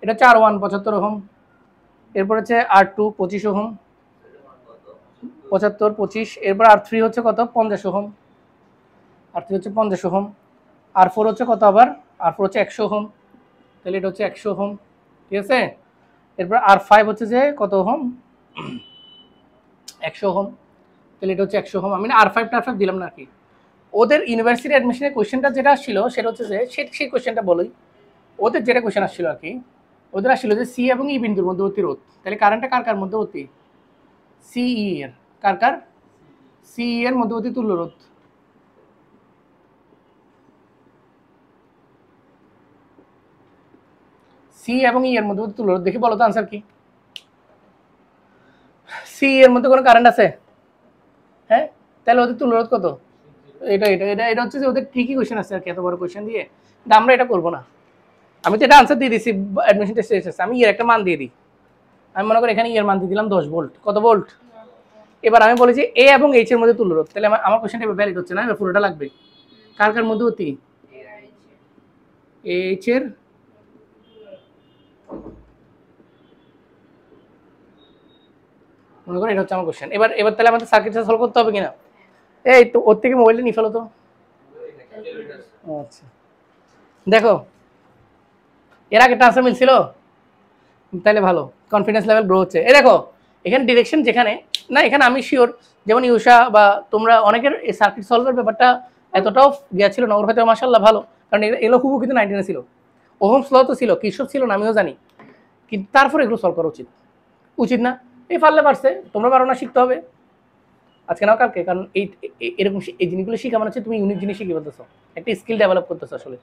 এটা হচ্ছে R1 75 ওহম, এরপর হচ্ছে R2 25 ওহম, 75 25, এরপর R3 হচ্ছে কত 50 ওহম, R3 হচ্ছে 50 ওহম, R4 হচ্ছে কত আবার, R4 হচ্ছে 100 ওহম, তাহলে এটা হচ্ছে 100 ওহম, ঠিক আছে। এরপর R5 হচ্ছে যে কত ওহম, 100 ওহম, তাহলে এটা হচ্ছে 100 ওহম। আমি R5 টার5 দিলাম না কি। ওদের ইউনিভার্সিটি অ্যাডমিশনের কোশ্চেনটা যেটা আসছিল সেটা হচ্ছে যে সেই কোশ্চেনটা বলি, ওদের যেটা কোশ্চেন আসছিল আর কি, ওদের আসছিল যে সি এবং ই বিন্দুর মধ্যবর্তী রোধ, তাহলে কারেন্টটা কার কার মধ্যবর্তী, সিই এর, কার কার, সিই এর মধ্যবর্তী তুল্য রোধ। সি এবং ই এর মধ্যবর্তী তুল্য রোধ, দেখি বলো তো আনসার কি। সি এর মধ্যে কোনো কারেন্ট আছে, হ্যাঁ, তাহলে ওদের তুল্য রোধ কত, এটা এটা এটা এটা হচ্ছে যে ওদের ট্রিকি কোশ্চেন আছে আর কি, এত বড় কোশ্চেন দিয়ে আমরা এটা করবো না। আমি তো এটা আনসার দিয়ে দিচ্ছি অ্যাডমিশন টেস্টে এসেছে, আমি এর একটা মান দিয়ে দিই। আমি মনে করি এখানে এর মান দিয়ে দিলাম 10 ভোল্ট, কত ভোল্ট। এবার আমি বলেছি এ এবং এইচ এর মধ্যে তুল্য রোধ, তাহলে আমার কোশ্চেনটা ভ্যালিড হচ্ছে না, এবার পুরোটা লাগবে। কার কার মধ্যবর্তী, এইচ এর, মনে করি এটা হচ্ছে আমার কোশ্চেন। এবার তাহলে আমাদের সার্কিটটা সলভ করতে হবে কিনা। এই তো ওর থেকে মোবাইলটা নিয়ে ফেলো তো। আচ্ছা দেখো এর আগে ট্রান্সফার মিলছিল, তাহলে ভালো কনফিডেন্স লেভেল গ্রো হচ্ছে। এই দেখো এখানে ডিরেকশন যেখানে না, এখানে আমি শিওর যেমন ইউষা বা তোমরা অনেকের এই সার্কিট সলভের ব্যাপারটা এতটাও গিয়েছিল না, ওর হয়তো মাশাআল্লাহ ভালো, কারণ এগুলো খুব কিন্তু 19 ছিল, ওহমস ল তো ছিল, কিরশফ ছিল না আমিও জানি, কিন্তু তারপরে এগুলো সলভ করা উচিত, উচিত না। এই পারলে পারছে, তোমরা পারো না, শিখতে হবে আজকে নাও কালকে, কারণ এরকম এই জিনিসগুলো শিখা মানে হচ্ছে তুমি ইউনিক জিনিস শিখে বলতেছো, একটা স্কিল ডেভেলপ করতেছো আসলে,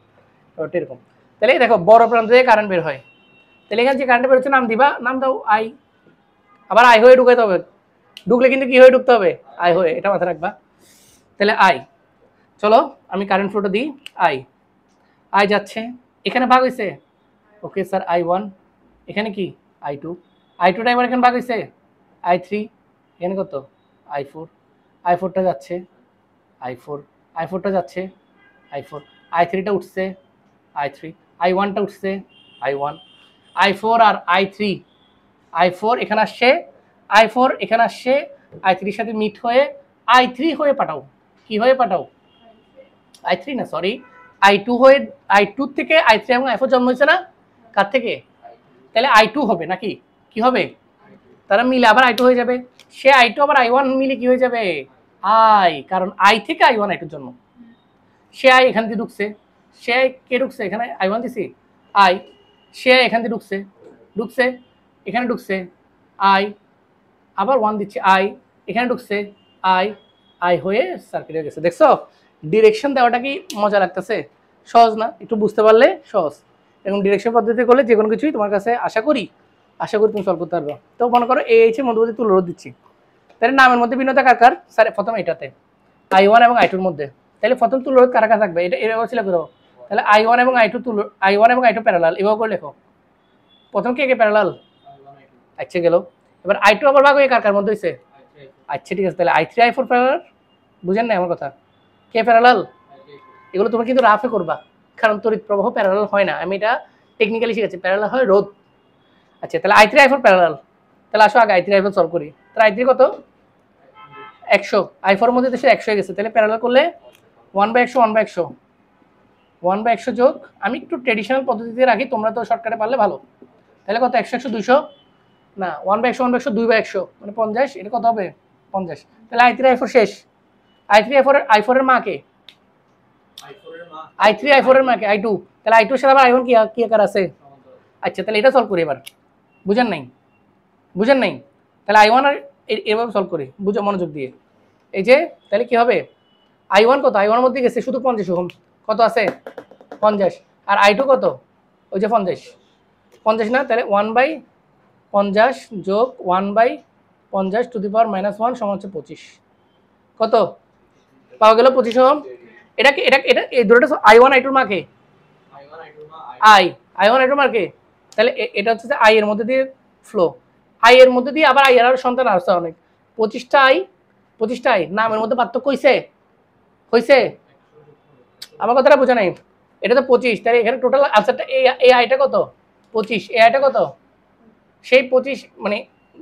ব্যাপারটা এরকম। তাহলে দেখো বড় প্রান্ত থেকে কারেন্ট বের হয়, তাহলে এখানে যে কারেন্ট বের হচ্ছে নাম দিবা, নাম দাও আই, আবার আই হয়ে ঢুকাইতে হবে, ঢুকলে কিন্তু কি হয়ে ঢুকতে হবে, আই হয়ে, এটা মাথায় রাখবা। তাহলে আই, চলো আমি কারেন্ট ফ্লোটা দিই, আই, আই যাচ্ছে, এখানে ভাগ হয়েছে, ওকে স্যার I1, এখানে কি I2, I2টা এবার এখানে ভাগ হয়েছে I3, এখানে কত I4, I4টা যাচ্ছে I4, I4টা যাচ্ছে I4, I3টা উঠছে I3, I1টা উঠছে I1, I4 আর I3, I4 এখানে আসছে, I4 এখানে আসছে, I3 এর সাথে মিট হয়ে I3 হয়ে পাঠাও, কি হয়ে পাঠাও, I3 না সরি I2 হয়ে, I2 থেকে I3 এবং I4 জন্ম হয়েছে না, কার থেকে, তাহলে I2 হবে নাকি, কি হবে, তারা মিলে আবার I2 হয়ে যাবে, সে I2 আবার I1 মিলে কি হয়ে যাবে I, কারণ I থেকে I1 I2 জন্ম, সে I এখান দিয়ে ঢুকছে, সে I কে ঢুকছে এখানে I1 দিছি I, সে I এখান দিয়ে ঢুকছে, ঢুকছে এখানে ঢুকছে I, আবার 1 দিচ্ছি I, এখানে ঢুকছে I হয়ে সার্কিট হয়ে গেছে। দেখছো ডিরেকশন দেওয়াটা কি মজা লাগতেছে, সহজ না, একটু বুঝতে পারলে সহজ। এরকম ডিরেকশন পদ্ধতি করলে যে কোনো কিছুই তোমার কাছে আশা করি তুমি সলভ করতে পারবে। তো মনে করো এইচ এর মধ্যবর্তী তুল্য রোধ দিচ্ছি, তাহলে নামের মধ্যে ভিন্নতা কার কার, স্যার প্রথম এটাতে I1 এবং I2 এর মধ্যে, তাহলে প্রথম তুল্য রোধ কার কার থাকবে, এটা এভাবে ছিল করো, তাহলে I1 এবং I2 তুল্য, I1 এবং I2 প্যারালাল, এভাবে করে লেখো, প্রথম কে কে প্যারালাল, আচ্ছা গেল। এবার I2 আবার ভাগ হয়ে কার কার মধ্যে হইছে, আচ্ছা ঠিক আছে, তাহলে I3 I4 প্যারালাল, বুঝেন না আমার কথা, কে প্যারালাল, এগুলো তোমরা কিন্তু রাফে করবা, কারণ তড়িৎ প্রবাহ প্যারালাল হয় না, আমি এটা টেকনিক্যালি শিখেছি, প্যারালাল হয় রোধ। আচ্ছা তাহলে I3 I4 প্যারালাল, তাহলে আসো আগে I3 I4 সলভ করি। তাহলে I3 কত 100, I4 এর মধ্যে দেশে 100 হয়ে গেছে, তাহলে প্যারালাল করলে 1/100 1/100 1/100 যোগ, আমি একটু ট্রেডিশনাল পদ্ধতিতে রাখি, তোমরা তো শর্টকাটে পারলে ভালো, তাহলে কত 100 100 200 না 1/100 1/100 2/100 মানে 50, এটা কত হবে 50, তাহলে I3 I4 শেষ। I3 I4 এর মা কে, I3 I4 এর মা কে I2, তাহলে I2 এর সাথে আবার I1 কি আকার আছে, আচ্ছা তাহলে এটা সলভ করি এবার, বুঝেন নাই, তাহলে I1 আর এভাবে সলভ করি, বুঝো মনোযোগ দিয়ে, এই যে তাহলে কি হবে I1 কত, I1 এর মধ্যে গেছে শুধু 50 ওহম, কত আছে 50, আর I2 কত ওই যে 50 না, তাহলে 1/50 যোগ 1/50 টু দি পাওয়ার -1 সমান হচ্ছে 25, কত পাওয়া গেল 25 ওহম। এটা এই দুটোটা I1 I2 এর মা কে, I1 I2 এর মা কে, তাহলে এটা হচ্ছে যে I এর মধ্যে দিয়ে ফ্লো, আই এর মধ্যে দিয়ে আবার আই এর আরো সন্তান আসছে অনেক, 25টা আই, 25টা আই, নামের মধ্যে পার্থক্য হয়েছে? আমার কথাটা বোঝা নাই। এটা তো 25, তাহলে এখানে টোটাল আনসারটা এই আইটা কত? 25, এই আইটা কত? সেই 25 মানে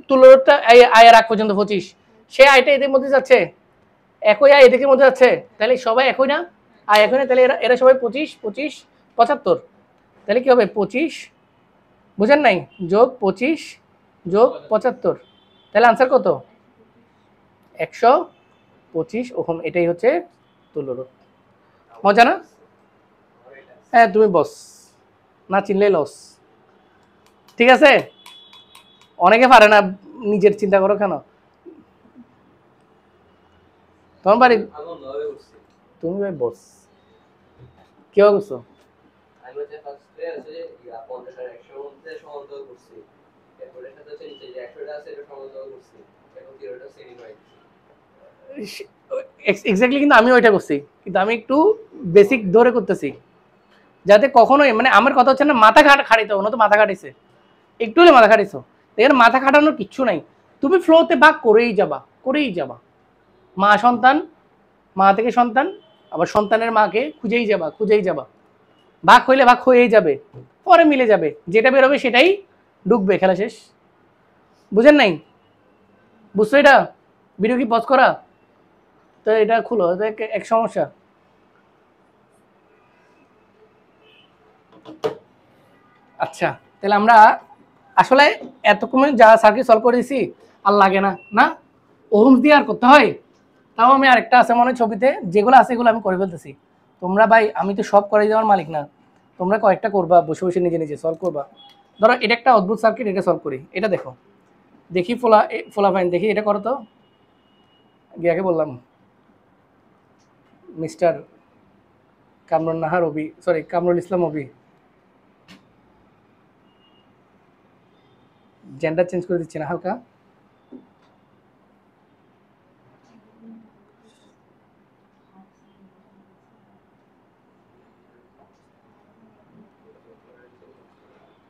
তুলনাটা আয়ের আগ পর্যন্ত 25, সেই আইটা এদের মধ্যে যাচ্ছে, একই আয় এদিকের মধ্যে যাচ্ছে, তাহলে সবাই একই না? আয় একই না, তাহলে এরা সবাই 25 25 75, তাহলে কি হবে 25, বুঝেন নাই, যোগ 25 যোগ 75, তাহলে আনসার কত? 125 ওহম। এটাই হচ্ছে তুল্যরোধ। মজা না? হ্যাঁ তুমি বস, না চিনলেই লস। ঠিক আছে, অনেকে পারে না, নিজের চিন্তা করো কেন? তোমার বাড়ি, তুমি ভাই বস কি করছো? এক্স্যাক্টলি, কিন্তু আমি ওইটা করছি, কিন্তু আমি একটু বেসিক ধরে করতেছি, যাতে কখনোই মানে আমার কথা হচ্ছে না মাথা খাটাইতে হবে, তো মাথা খাটাইছে, একটু হলে মাথা খাটাইছো, এখানে মাথা খাটানোর কিচ্ছু নাই, তুমি ফ্লোতে ভাগ করেই যাবা, মা সন্তান, মা থেকে সন্তান, আবার সন্তানের মাকে খুঁজেই যাবা, ভাগ হইলে ভাগ হয়েই যাবে, পরে মিলে যাবে, যেটা বেরোবে সেটাই ঢুকবে, খেলা শেষ। বুঝেন নাই? বুঝছো এটা? ভিডিও কি পজ করা? তো এটা খুলো, এক সমস্যা। আচ্ছা, তাহলে আমরা আসলে এতক্ষণে যা সার্কিট সলভ করে দিছি আর লাগে না, না ওহমস দিয়ে আর করতে হয়। তাও আমি আরেকটা আছে মনে ছবিতে, যেগুলো আছে এগুলো আমি করে ফেলতেছি। তোমরা ভাই, আমি তো সব করে দেওয়ার মালিক না, তোমরা কয়েকটা করবা, বসে বসে নিজে নিজে সলভ করবা। ধরো এটা একটা অদ্ভুত সার্কিট, এটা সলভ করি, এটা দেখো, দেখি ফোলা ফাইন, দেখি এটা করো তো, গিয়াকে বললাম মিস্টার কামরুন নাহার অবি, সরি কামরুল ইসলাম অবি, জেন্ডার চেঞ্জ করে দিচ্ছি না হালকা।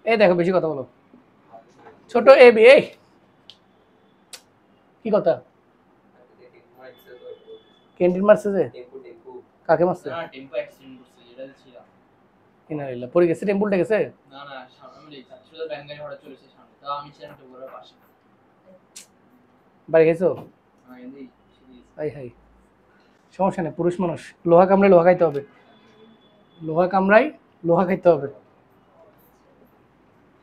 এই দেখো, বেশি কথা বলো, ছোট এ বি, এই কি কথা, ক্যান্টিন মারছে যে, কাকে মারছে? ইনারিল্লাহ, পড়ে গেছে, টেম্পলটা গেছে, বাড়ি গেছো? হাই হাই, সমস্যা নেই, পুরুষ মানুষ, লোহা কামড়ায় লোহা খাইতে হবে, লোহা কামড়ায় লোহা খাইতে হবে।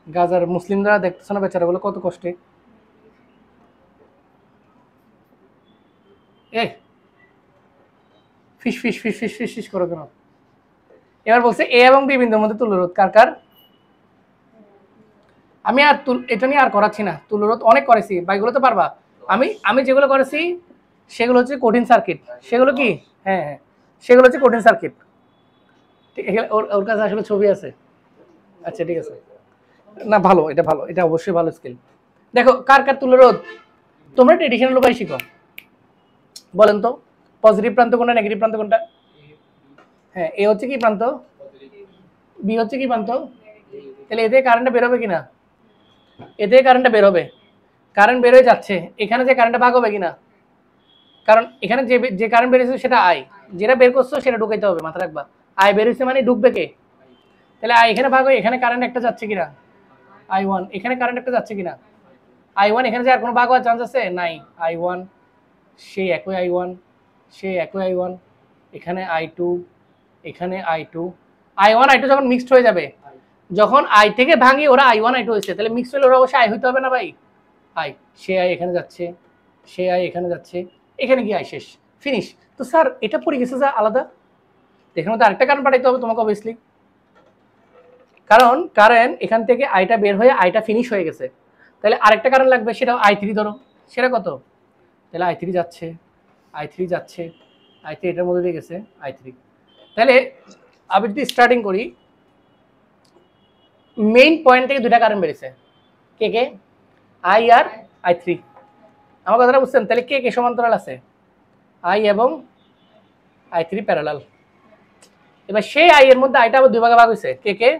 গাজার মুসলিমরা দেখতেছ না বেচারা বলে কত কষ্টে, এ ফিস ফিস ফিস ফিস ফিস ফিস করো কেন? এবার বলছে এ এবং বি বিন্দুর মধ্যে তুল্যরোধ কার কার? আমি আর এটা নিয়ে আর করাচ্ছি না, তুল্যরোধ অনেক করেছি বা এগুলো তো পারবা। আমি যেগুলো করেছি সেগুলো হচ্ছে কঠিন সার্কিট, সেগুলো কি, হ্যাঁ হ্যাঁ, সেগুলো হচ্ছে কঠিন সার্কিট। ঠিক আছে, ওর কাছে আসলে ছবি আছে। আচ্ছা ঠিক আছে, না ভালো, এটা ভালো, এটা অবশ্যই ভালো স্কিল। দেখো কার কার তুল্যরোধ, তোমরা ট্রেডিশনাল উপায় শিখো, বলেন তো পজিটিভ প্রান্ত কোনটা, নেগেটিভ প্রান্ত কোনটা? হ্যাঁ, এ হচ্ছে কি প্রান্ত, বি হচ্ছে কি প্রান্ত, তাহলে এতে কারেন্টটা বেরোবে কিনা? এতে কারেন্টটা বেরোবে, কারেন্ট বের হয়ে যাচ্ছে, এখানে যে কারেন্টটা ভাগ হবে কিনা? কারণ এখানে যে কারেন্ট বেরিয়েছে সেটা আই, যেটা বের করছো সেটা ঢুকাইতে হবে, মাথা রাখবা। আই বেরিয়েছে মানে ঢুকবে কে? তাহলে আই এখানে ভাগ হয়ে এখানে কারেন্ট একটা যাচ্ছে কিনা? I1, এখানে কারেন্ট একটা যাচ্ছে কিনা? I1 এখানে যে আর কোনো ভাগ হওয়ার চান্স আছে? নাই। I1 সেই একই I1, সেই একই I1, এখানে I2, এখানে I2, I1 I2 যখন মিক্সড হয়ে যাবে, যখন আই থেকে ভাঙি ওরা I1 I2 হয়েছে, তাহলে মিক্সড হলে ওরা অবশ্যই আই হইতে হবে না ভাই? আই, সে আই এখানে যাচ্ছে, সে আই এখানে যাচ্ছে, এখানে গিয়ে আই শেষ, ফিনিশ। তো স্যার এটা পড়ে গেছে যা আলাদা, এখানে তো আরেকটা কারেন্ট পাঠাইতে হবে তোমাকে অবভিয়াসলি, কারণ কারেন্ট এখান থেকে আইটা বের হয়ে আইটা ফিনিশ হয়ে গেছে, তাহলে আরেকটা কারেন্ট লাগবে, সেটা I3 ধরো, সেটা কত? তাহলে I3 যাচ্ছে, I3 যাচ্ছে, I3 এটার মধ্যে দিয়ে গেছে I3। তাহলে আমি যদি স্টার্টিং করি, মেইন পয়েন্ট থেকে দুটা কারেন্ট বেরিয়েছে, কে কে? I R I3। আমার কথাটা বুঝছেন? তাহলে কে কে সমান্তরাল আছে? আই এবং I3 প্যারালাল। এবার সেই আই এর মধ্যে আইটা আবার দুই ভাগে ভাগ হয়েছে, কে কে?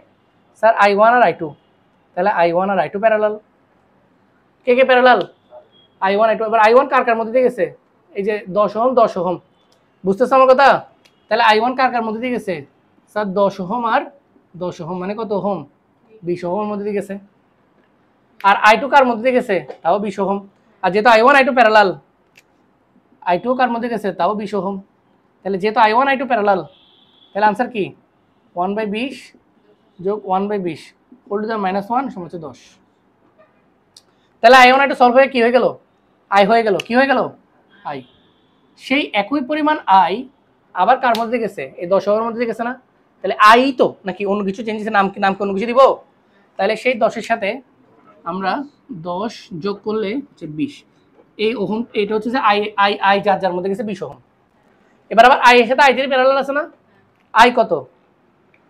স্যার I1 আর I2, তাহলে I1 আর I2 প্যারালাল। কে কে প্যারালাল? I1 I2। এবার I1 কার কার মধ্যে দিয়ে গেছে? এই যে 10 ওহম 10 ওহম, বুঝতেছ আমার কথা? তাহলে I1 কার কার মধ্যে দিয়ে গেছে? স্যার 10 ওহম আর 10 ওহম মানে কত ওহম? 20 ওহমের মধ্যে দিয়ে গেছে। আর I2 কার মধ্যে দিয়ে গেছে? তাও 20 ওহম। আর যেহেতু I1 I2 প্যারালাল, I2 কার মধ্যে গেছে? তাও 20 ওহম। তাহলে যেহেতু I1 I2 প্যারালাল, তাহলে আনসার কি? 1/20 যোগ 1/20 হোল টু দ্য -1 সমান হচ্ছে 10। তাহলে I1 I2 সলভ হয়ে কি হয়ে গেল? I হয়ে গেল। কি হয়ে গেল? I। সেই একই পরিমাণ I আবার কার মধ্যে গেছে? এই 10 ওহমের মধ্যে গেছে না? তাহলে I তো নাকি অন্য কিছু চেঞ্জ হয়েছে? নাম কি অন্য কিছু দিব? তাহলে সেই 10 এর সাথে আমরা 10 যোগ করলে হচ্ছে 20। এই ওহম এটা হচ্ছে যে I যার মধ্যে গেছে 20 ওহম। এবার আবার I এর সাথে I3 প্যারালাল আছে না? I কত?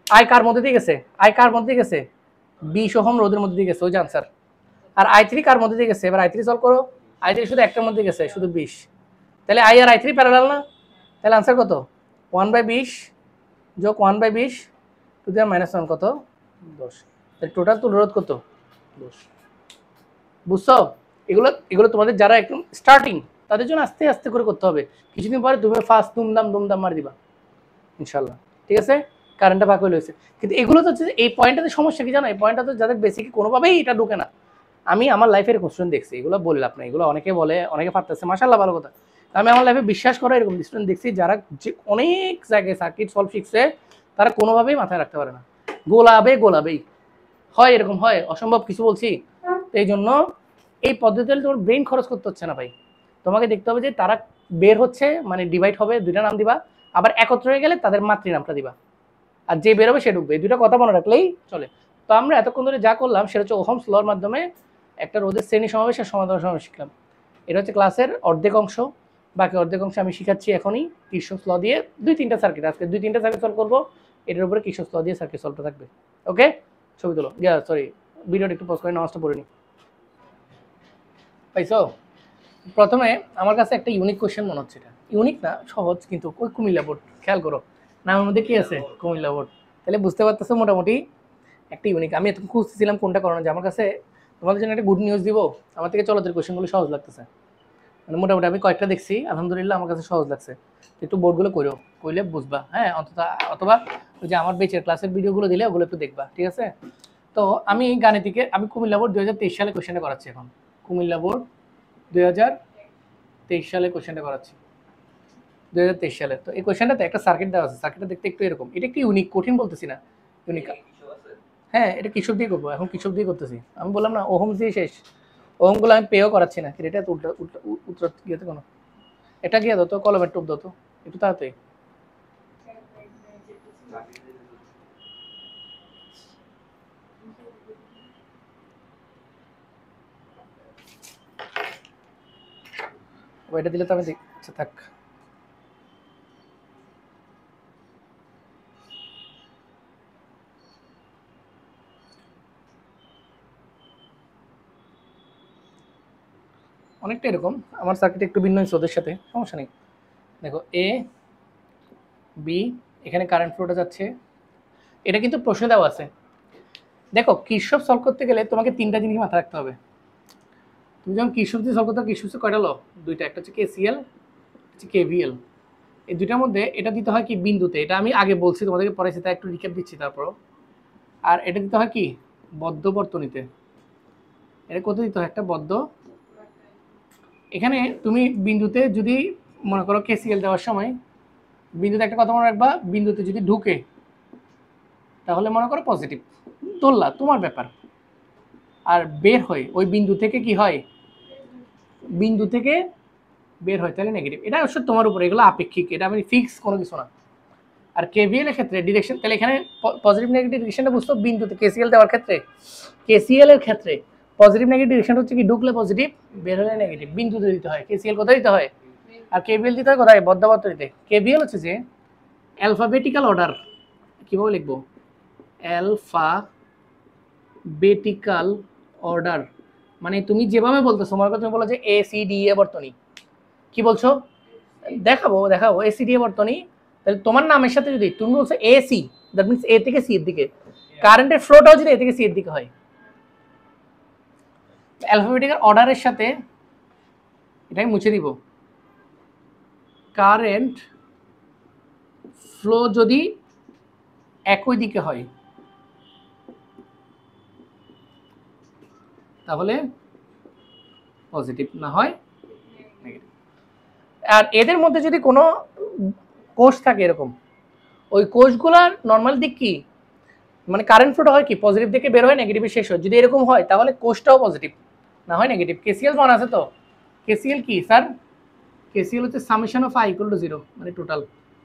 I কার মধ্যে দিয়ে গেছে? I কার মধ্যে দিয়ে গেছে? 20 ওহম রোধের মধ্যে দিয়ে গেছে, ওই যে আনসার। আর I3 কার মধ্যে দিয়ে গেছে? এবার I3 সলভ করো। I3 শুধু একটার মধ্যে গেছে, শুধু 20। তাহলে I আর I3 প্যারালাল না? তাহলে আনসার কত? 1/20 যোগ 1/20 টু দি -1 কত? 10। তাহলে টোটাল তুল্য রোধ কত? 10। বুঝছো? এগুলো তোমাদের যারা একদম স্টার্টিং তাদের জন্য আস্তে আস্তে করে করতে হবে। কিছুদিন পরে তুমি ফার্স্ট দুমদাম মার দিবা ইনশাল্লাহ। ঠিক আছে? কারেন্টটা ভাগ হয়ে রয়েছে। কিন্তু এগুলো তো হচ্ছে এই পয়েন্টটাতে সমস্যা কি জানো? এই পয়েন্টটা তো যাদের বেসিক কোনোভাবেই এটা ঢোকে না। আমি আমার লাইফের কোশ্চেন দেখছি, এগুলো বললাম না, এগুলো অনেকে বলে, অনেকে পারতেছে, মাশাআল্লাহ ভালো কথা। আমি আমার লাইফে বিশ্বাস করা এরকম স্টুডেন্ট দেখছি যারা যে অনেক জায়গায় সার্কিট সলভ শিখছে, তারা কোনোভাবেই মাথায় রাখতে পারে না, গোলাবেই হয়, এরকম হয়। অসম্ভব কিছু বলছি? তো এই জন্য এই পদ্ধতিতে তোমার ব্রেন খরচ করতে হচ্ছে না ভাই। তোমাকে দেখতে হবে যে তারা বের হচ্ছে মানে ডিভাইড হবে, দুইটা নাম দিবা, আবার একত্র হয়ে গেলে তাদের মাতৃ নামটা দিবা, আর যে বেরোবে সে ঢুকবে। এই দুটো কথা মনে রাখলেই চলে। তো আমরা এতক্ষণ ধরে যা করলাম সেটা হচ্ছে ওহমস লর মাধ্যমে একটা রোধের শ্রেণী সমাবেশের সমাধান সমাবেশ শিখলাম। এটা হচ্ছে ক্লাসের অর্ধেক অংশ। বাকি অর্ধেক অংশ আমি শিখাচ্ছি এখনই কিরশফস ল দিয়ে 2-3টা সার্কিট। আজকে 2-3টা সার্কিট সলভ করবো, এটার উপরে কিরশফস ল দিয়ে সার্কিট সলভটা থাকবে। ওকে, ছবি তোলো। সরি, ভিডিওটা একটু পজ করে নামাজটা পড়ে নি। পাইছো? প্রথমে আমার কাছে একটা ইউনিক কোশ্চেন মনে হচ্ছে। এটা ইউনিক না, সহজ, কিন্তু ওই কুমিল্লা বোর্ড, খেয়াল করো নামের মধ্যে কি আছে? কুমিল্লা বোর্ড। তাহলে বুঝতে পারতেছো মোটামুটি একটা ইউনিক। আমি এত খুঁজতেছিলাম কোনটা করানো যায়। আমার কাছে তোমাদের জন্য একটা গুড নিউজ দিব, আমার থেকে চলতের কোশ্চেনগুলো সহজ লাগতেছে। মানে মোটামুটি আমি কয়েকটা দেখছি, আলহামদুলিল্লাহ আমার কাছে সহজ লাগছে। একটু বোর্ডগুলো করলে বুঝবা, হ্যাঁ অন্তত। অথবা ওই যে আমার বেচের ক্লাসের ভিডিওগুলো দিলে ওগুলো একটু দেখবা, ঠিক আছে? তো আমি গাণিতিকে আমি কুমিল্লা বোর্ড 2023 সালে কোশ্চেনটা করাচ্ছি এখন। কুমিল্লা বোর্ড 2023 সালে কোশ্চেনটা করাচ্ছি, 2023 সালে। তো এই কোশ্চেনটাতে একটা সার্কিট দেওয়া আছে, সার্কিটটা দেখতে একটু এরকম। এটা একটু ইউনিক, কঠিন বলতেছি না, ইউনিক। হ্যাঁ, এটা কিসব দিয়ে করবো, এখন কিসব দিয়ে করতেছি। আমি বললাম না ওহম দিয়ে শেষ, ওহমগুলো আমি পেও করাচ্ছি না। এটা উত্তর গিয়েতে কোনো এটা গিয়ে দাও তো, কলমের টুপ দাও তো একটু তাড়াতাড়ি। এটা দিলে তো আমি আচ্ছা থাক। অনেকটা এরকম, আমার সার্কিট একটু ভিন্ন হয়েছে ওদের সাথে, সমস্যা নেই। দেখো এ বি, এখানে কারেন্ট ফ্লোটা যাচ্ছে। এটা কিন্তু প্রশ্ন দেওয়া আছে। দেখো কিরশফ সলভ করতে গেলে তোমাকে 3টা জিনিস মাথায় রাখতে হবে। তুমি যখন কিরশফ দিয়ে সলভ করতে, কিরশফে কয়টা ল? 2টা। একটা হচ্ছে কেসিএল, হচ্ছে কেভিএল। এই দুইটার মধ্যে এটা দিতে হয় কি বিন্দুতে, এটা আমি আগে বলছি তোমাদেরকে, পড়াইছি, তাই একটু রিক্যাপ দিচ্ছি তারপরও। আর এটা দিতে হয় কি বদ্ধ বর্তনীতে। এটা কোথায় দিতে হয়? একটা বদ্ধ। এখানে তুমি বিন্দুতে যদি মনে করো কেসিএল দেওয়ার সময় বিন্দুতে একটা কথা মনে রাখবা, বিন্দুতে যদি ঢুকে তাহলে মনে করো পজিটিভ ধরলা, তোমার ব্যাপার। আর বের হয় ওই বিন্দু থেকে কি হয়? বিন্দু থেকে বের হয় তাহলে নেগেটিভ। এটা অবশ্য তোমার উপরে, এগুলো আপেক্ষিক, এটা আমি ফিক্স কোনো কিছু না। আর কেভিএল এর ক্ষেত্রে ডিরেকশন, তাহলে এখানে পজিটিভ নেগেটিভ ডিরেকশনটা বুঝতো বিন্দুতে কেসিএল দেওয়ার ক্ষেত্রে। কেসিএল এর ক্ষেত্রে পজিটিভ নেগেটিভ ডিরেকশন হচ্ছে কি ঢুকলে পজিটিভ, বের হলে নেগেটিভ। বিন্দুতে দিতে হয়। কেসিএল কোথায় দিতে হয়? আর কেভিএল দিতে হয় কোথায়? বদ্ধবর্তনীতে। কেভিএল হচ্ছে যে অ্যালফাবেটিক্যাল অর্ডার, কীভাবে লিখবো? অ্যালফাবেটিক্যাল অর্ডার মানে তুমি যেভাবে বলতেছো, মনে করো তুমি বলো যে এ সি ডি এ বর্তনী, কি বলছো? দেখাবো এ সি ডি এ বর্তনী। তাহলে তোমার নামের সাথে যদি তুমি বলছো A C, that means a থেকে সি এর দিকে, কারেন্টের ফ্লোটাও যদি এ থেকে সি এর দিকে হয়, অ্যালফাবেটিক্যাল অর্ডারের সাথে এটাই মুছে দিব, কারেন্ট ফ্লো যদি একই দিকে হয় তাহলে পজিটিভ, না হয় নেগেটিভ। আর এদের মধ্যে যদি কোনো কোষ থাকে এরকম, ওই কোষগুলার নর্মাল দিক কি, মানে কারেন্ট ফ্লোটা হয় কি পজিটিভ দিকে বের হয় নেগেটিভে শেষ হয়, যদি এরকম হয় তাহলে কোষটাও পজিটিভ, না হয় নেগেটিভ। কেসিএল মনে আছে তো? কেসিএল কি স্যার? কেসিএল হচ্ছে summation of I equal to 0 মানে টোটাল।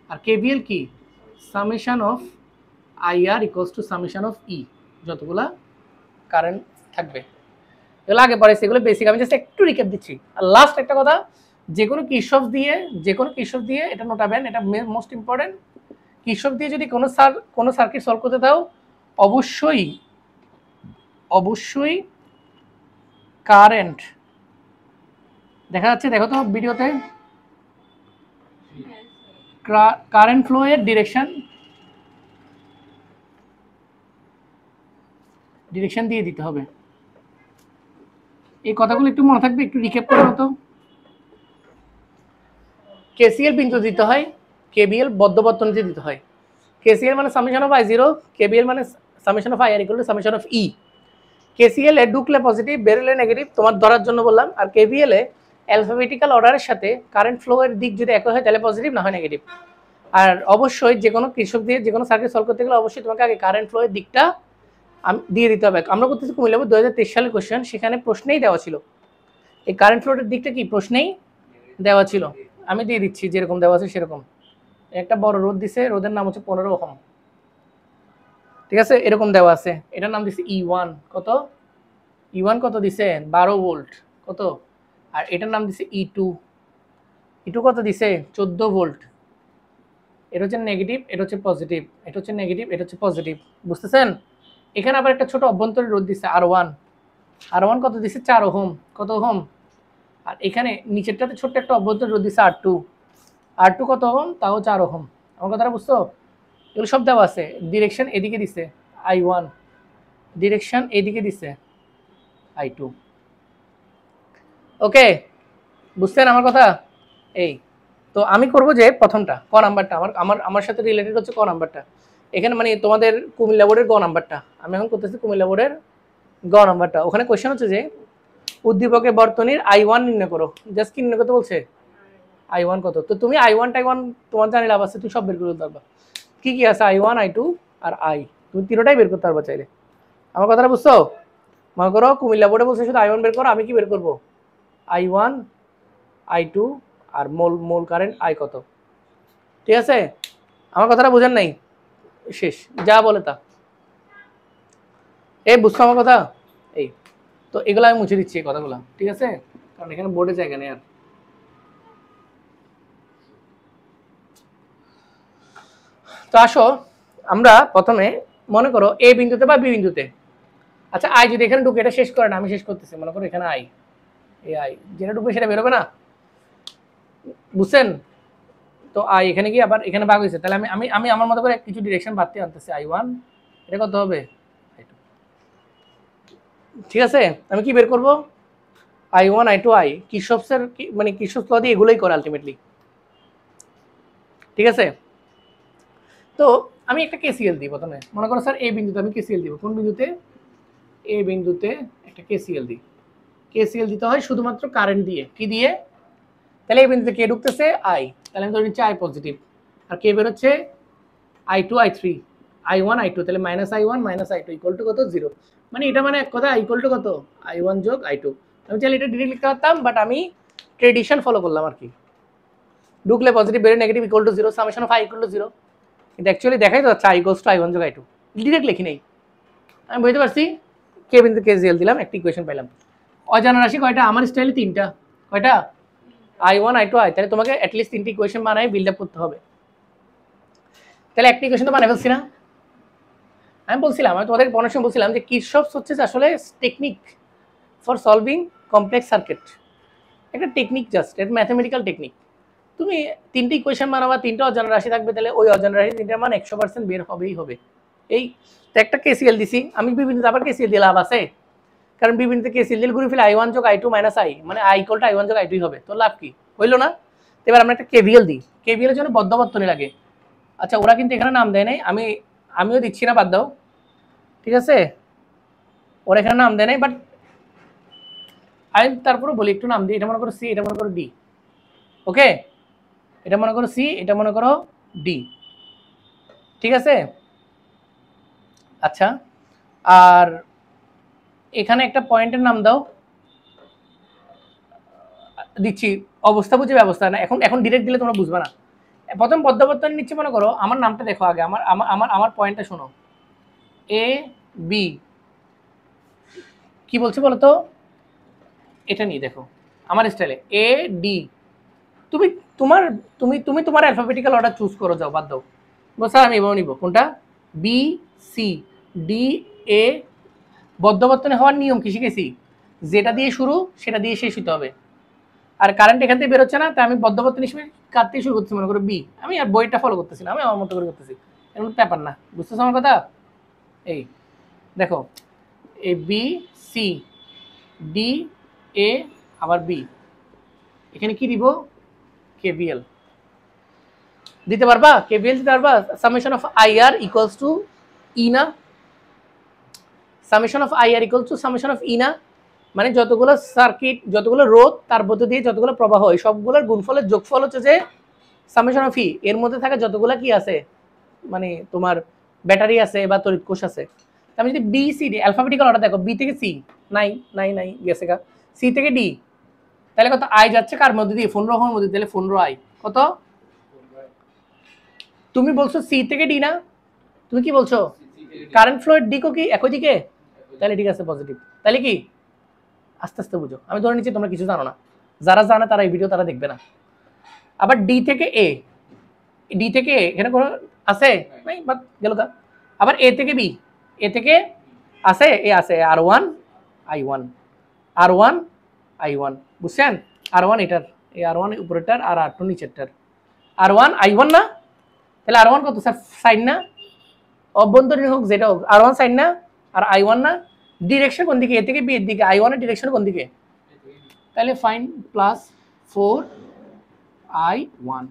আর কেভিএল কি? Summation of I R equals to summation of E, যতগুলা কারেন্ট থাকবে। এগুলো আগে পরে সেগুলো বেসিক, আমি জাস্ট একটু রিক্যাপ দিচ্ছি। আর লাস্ট একটা কথা, যে কোনো কিরশফ দিয়ে এটা নোটাবেন, এটা মোস্ট ইম্পর্টেন্ট। কিরশফ দিয়ে যদি কোনো সার্কিট সলভ করতে দাও, অবশ্যই কারেন্ট দেখা যাচ্ছে, দেখো তো ভিডিওতে, কারেন্ট ফ্লো এর ডিরেকশন দিয়ে দিতে হবে। এই কথাগুলো একটু মনে থাকবে, একটু রিক্যাপ করে মতো। কেসিএল বিন্দু দিতে হয়, কেবিএল বদ্ধ বর্তনীতে দিতে হয়। কেসিএল মানে সামেশন অফ I0, কেবিএল মানে summation of IR equal to summation of E. KCL এ ঢুকলে পজিটিভ, বেরোলে নেগেটিভ, তোমার ধরার জন্য বললাম। আর কেবিএল এ অ্যালফাবেটিক্যাল অর্ডারের সাথে কারেন্ট ফ্লো এর দিক যদি একই হয় তাহলে পজিটিভ, না হয় নেগেটিভ। আর অবশ্যই যে কোনো কৃষক দিয়ে যে কোনো সার্কিট সলভ করতে গেলে অবশ্যই তোমাকে আগে কারেন্ট ফ্লো এর দিকটা দিয়ে দিতে হবে। আমরা করতেছি কুমিল্লা 2023 সালের কোশ্চেন, সেখানে প্রশ্নেই দেওয়া ছিল এই কারেন্ট ফ্লোর দিকটা কি, প্রশ্নেই দেওয়া ছিল। আমি দিয়ে দিচ্ছি যেরকম দেওয়া আছে সেরকম। একটা বড় রোদ দিছে, রোদের নাম হচ্ছে 15 ওহম, ঠিক আছে, এরকম দেওয়া আছে। এটার নাম দিছে E1, কত E1 কত দিছে 12 ভোল্ট, কত। আর এটার নাম দিছে E2 কত দিছে 14 ভোল্ট। এটা হচ্ছে নেগেটিভ, এটা হচ্ছে পজিটিভ, এটা হচ্ছে নেগেটিভ, এটা হচ্ছে পজিটিভ, বুঝতেছেন? এখানে আবার একটা ছোট অভ্যন্তরীণ রোধ দিছে R1 কত দিছে 4 ওহম, কত ওহম। আর এখানে নিচেরটাতে ছোট্ট একটা অভ্যন্তরীণ রোধ দিছে R2 কত ওহম, তাও 4 ওহম। আমার কথাটা বুঝছো? এগুলো সব দেওয়া আছে। ডিরেকশন এদিকে দিছে I1, ডিরেকশন এদিকে দিছে I2। ওকে, বুঝছেন আমার কথা? এই তো আমি করব যে প্রথমটা ক নাম্বারটা, আমার সাথে রিলেটেড হচ্ছে ক নাম্বারটা। এখানে মানে তোমাদের কুমিল্লা বোর্ডের গ নাম্বারটা, আমি এখন করতেছি কুমিল্লা বোর্ডের গ নাম্বারটা। ওখানে কোশ্চেন হচ্ছে যে উদ্দীপকের বর্তনীর I1 নির্ণয় করো। জাস্ট কি নির্ণয় করতে বলছে? I1 কত। তো তুমি I1 তোমার জানি লাভ আছে, তুমি সব বের করে পারবা। কি কি আছে I1, I2 আর I, তুমি তিনটাই বের করতে পারবা চাইলে। আমার কথাটা বুঝছো? মনে করো কুমিল্লা বোর্ডে বলছে শুধু I1 বের করো, আমি কি বের করব? I1, I2 R mole current I কত, ঠিক আছে? আমার কথাটা বুঝেন নাই? শেষ, যা বলে তা। এই বুঝছো আমার কথা? এই তো এগুলো আমি মুছে দিচ্ছি এই কথাগুলো, ঠিক আছে, কারণ এখানে বোর্ডে জায়গা নেই আর। তো আসো আমরা প্রথমে মনে করো এ বিন্দুতে বা বি বিন্দুতে, আচ্ছা আই যদি এখানে ঢুকে, এটা শেষ করে না, আমি শেষ করতেছি। মনে করো এখানে আই, এই আই যেটা ঢুকবে সেটা বেরোবে না, বুঝছেন? তো আই এখানে গিয়ে আবার এখানে ভাগ হয়েছে, তাহলে আমি আমার মতো করে কিছু ডিরেকশন বাড়তে আনতেছি। I1 এটা কত হবে I2, ঠিক আছে। আমি কি বের করব? I1, I2, I কিরশফের মানে কিরশফ ল দিয়ে এগুলোই করে আলটিমেটলি, ঠিক আছে। তো আমি একটা কেসিএল দিই প্রথমে। মনে করো স্যার এই বিন্দুতে আমি কেসিএল দিব। কোন বিন্দুতে? এই বিন্দুতে একটা কেসিএল দিই। কেসিএল দিতে হয় শুধুমাত্র কারেন্ট দিয়ে। কি দিয়ে? তাহলে এই বিন্দুতে কে ঢুকতেছে আই, তাহলে আমি ধরে নিচ্ছি আই পজিটিভ। আর কে বের হচ্ছে I2, I3, I1, I2, তাহলে -I1 -I2 ইকুয়াল টু কত 0। মানে এটা মানে এক কথা ইকুয়াল টু কত I1 যোগ I2। আমি চাইলে এটা ডিরেক্ট লিখতে পারতাম, বাট আমি ট্রেডিশন ফলো করলাম আর কি। ঢুকলে পজিটিভ, বেরোলে negative, equal to 0, summation of I equal to 0। কিন্তু অ্যাকচুয়ালি দেখাই তো যাচ্ছে I ইকুয়ালস টু I1 যোগ I2, ডিরেক্ট লিখি নেই। আমি বুঝতে পারছি কে বিন্দু কেসিএল দিলাম, একটা ইকুয়েশন পাইলাম। অজানা রাশি কয়টা? আমার স্টাইলে 3টা। কয়টা? I1, I2, I। তাহলে তোমাকে অ্যাটলিস্ট 3টি ইকুয়েশন বানাই বিল্ড আপ করতে হবে। তাহলে একটা ইকুয়েশন তো বানাই ফেলছি না? আমি বলছিলাম, আমি তোমাদের পড়ার সময় বলছিলাম যে কিরশফস হচ্ছে আসলে technique for solving complex circuit, একটা টেকনিক, জাস্ট এটা ম্যাথমেটিক্যাল টেকনিক। তুমি 3টি ইকুয়েশন বানাবা, 3টা অজানা রাশি থাকবে, তাহলে ওই অজানা রাশি 3টার মান 100% বের হবেই হবে। এই তো একটা কেসিএল দিছি আমি, বিভিন্ন আবার কেসিএল দিয়ে লাভ আছে? কারণ বি বিন্দুতে কেসিএল ঘুরে ফেলে I1 যোগ I2 মাইনাস I, মানে I ইকুয়াল টু I1 যোগ I2 হবে। তো লাভ কি হইলো না? এবার আমরা একটা কেভিএল দিই। কেভিএল এর জন্য বদ্ধ বর্তনী লাগে। আচ্ছা ওরা কিন্তু এখানে নাম দেয় নাই, আমিও দিচ্ছি না, বাদ দাও, ঠিক আছে? ওরা এখানে নাম দেয় নাই, বাট আমি তারপরে বলি একটু নাম দিই। এটা মনে করো সি, এটা মনে করো ডি, ওকে? এটা মনে করো সি, এটা মনে করো ডি, ঠিক আছে? আচ্ছা, আর এখানে একটা পয়েন্টের নাম দাও। দিচ্ছি, অবস্থা বুঝে ব্যবস্থা না, এখন ডিরেক্ট দিলে তোমরা বুঝবে না। প্রথম পদ্মবর্তন নিচ্ছে, মনে করো আমার নামটা দেখো আগে, আমার আমার আমার পয়েন্টটা শোনো। এ বি কি বলছে বলো তো, এটা নিয়ে দেখো আমার স্টাইলে এ ডি। তুমি তোমার তুমি তুমি তোমার অ্যালফাবেটিক্যাল অর্ডার চুজ করো, যাও, বাদ দাও। স্যার আমি এভাবে নিব কোনটা, বি সি ডি এ। বদ্ধবর্তনে হওয়ার নিয়ম কি শিখেছি, যেটা দিয়ে শুরু সেটা দিয়ে শেষ হতে হবে। আর কারেন্ট এখান থেকে বেরোচ্ছে না, তাই আমি বদ্ধবর্তন হিসেবে কাটতে শুরু করতেছি, মনে করো বি। আমি আর বইটা ফলো করতেছি না, আমি আমার মতো করে করতেছি, এর মধ্যে ব্যাপার না। বুঝতেছো আমার কথা? এই দেখো, এ বি সি ডি এ আবার বি, এখানে কি দিব, কেভিএল দিতে পারবা? কেভিএল দিতে পারবা? Summation of I R equals to E না? Summation of I R equals to summation of E না? মানে যতগুলো সার্কিট, যতগুলো রোধ, তার মধ্যে দিয়ে যতগুলো প্রবাহ হয়, সবগুলোর গুণফলের যোগফল হচ্ছে যে সামেশন অফ ই। এর মধ্যে থাকা যতগুলো কি আছে, মানে তোমার ব্যাটারি আছে বা তড়িৎ কোষ আছে। আমি যদি B C D alphabetical order দেখো, বি থেকে সি নাই নাই নাই গেছে গা, সি থেকে ডি, তাহলে কত আই যাচ্ছে কার মধ্যে দিয়ে, 15 এর মধ্যে, তাহলে 15 আই কত? তুমি বলছো সি থেকে ডি না, তুমি কি বলছো কারেন্ট ফ্লো এর দিকও কি একই দিকে? তাহলে ঠিক আছে, পজিটিভ। তাহলে কি, আস্তে আস্তে বুঝো, আমি ধরে নিচ্ছি তোমরা কিছু জানো না, যারা জানে তারা এই ভিডিও তারা দেখবে না। আবার ডি থেকে এ, ডি থেকে এ এখানে কোনো আছে নাই, বাদ গেল কা। আবার এ থেকে বি, এ থেকে আছে, এ আছে R1 I1, R1 I1, বুঝছেন? R1 এটার, এই R1 উপরেরটার আর R2 নিচেরটার, R1 I1 না? তাহলে R1 কত স্যার, সাইন না? অভ্যন্তরীণ হোক যেটা হোক, R1 সাইন না? আর I1 না? ডিরেকশন কোন দিকে, এ থেকে বি এর দিকে, I1 এর ডিরেকশন কোন দিকে? তাহলে fine, plus 4I1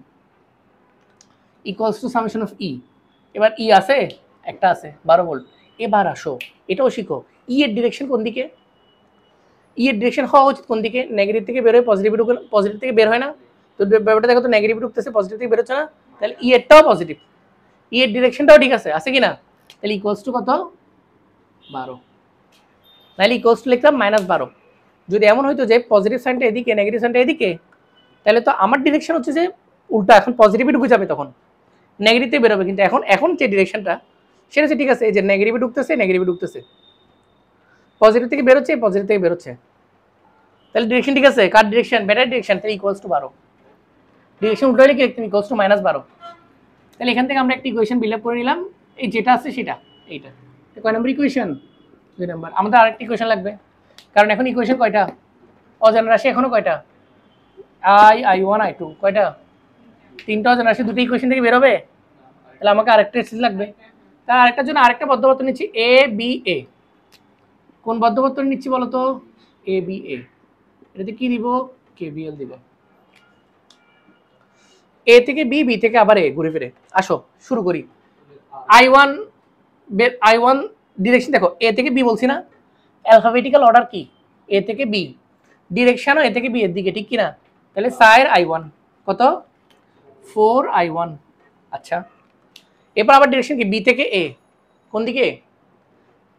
equals to summation of E. এবার ই আছে, একটা আছে 12 ভোল্ট। এবার আসো এটাও শিখো, ই এর ডিরেকশন কোন দিকে? ই এর ডিরেকশন হওয়া উচিত কোন দিকে? নেগেটিভ থেকে বের হয় পজিটিভ, পজিটিভ থেকে বের হয় না? তো ব্যাপারটা দেখো তো, নেগেটিভ ঢুকতেছে, পজিটিভ থেকে বের হচ্ছে না? তাহলে ই এরটাও পজিটিভ, ই এর ডিরেকশনটাও ঠিক আছে কি না? তাহলে ইকুয়ালস টু কত, 12। তাহলে ইকুয়ালস টু লিখলাম -12। যদি এমন হইতো যে পজিটিভ সাইনটা এদিকে, নেগেটিভ সাইনটা এদিকে, তাহলে তো আমার ডিরেকশন হচ্ছে যে উল্টা, এখন পজিটিভে ঢুকে যাবে, তখন নেগেটিভে বেরোবে। কিন্তু এখন যে ডিরেকশনটা সেটা হচ্ছে ঠিক আছে, এই যে নেগেটিভে ঢুকতেছে, নেগেটিভে ঢুকতেছে, পজিটিভ থেকে বেরোচ্ছে, পজিটিভ থেকে বেরোচ্ছে, তাহলে ডিরেকশন ঠিক আছে। কার ডিরেকশন? ব্যাটারি ডিরেকশন, তাহলে ইকুয়ালস টু 12। ডিরেকশন উল্টো হলে কি লিখতে, ইকুয়ালস টু -12। তাহলে এখান থেকে আমরা একটা ইকুয়েশন বিল্ড আপ করে নিলাম, এই যেটা আছে সেটা, এইটা কয় নম্বর ইকুয়েশন? 2 নম্বর। আমাদের আরেকটা ইকুয়েশন লাগবে, কারণ এখন ইকুয়েশন কয়টা, অজানা রাশি এখনো কয়টা, I1 I2 কয়টা, 3টা অজানা রাশি, 2টা ইকুয়েশন থেকে বের হবে। তাহলে আমাকে আরেকটা এক্সারসাইজ লাগবে, তার আরেকটার জন্য আরেকটা বদ্ধবর্তনী নিচ্ছি, এ বি এ। কোন বদ্ধবর্তনী নিচ্ছি বলো তো, এ বি এ। এটাতে কি দিব, কেভিএল দিব। এ থেকে বি, বি থেকে আবার এ, ঘুরে ফিরে আসো, শুরু করি। I1 ডিরেকশন দেখো, এ থেকে বি বলছি না, অ্যালফাবেটিক্যাল অর্ডার কি, এ থেকে বি, ডিরেকশনও এ থেকে বি এর দিকে, ঠিক কি না? তাহলে সাইর I1 কত, 4I1। আচ্ছা, এরপর আবার ডিরেকশন কি, বি থেকে এ, কোন দিকে?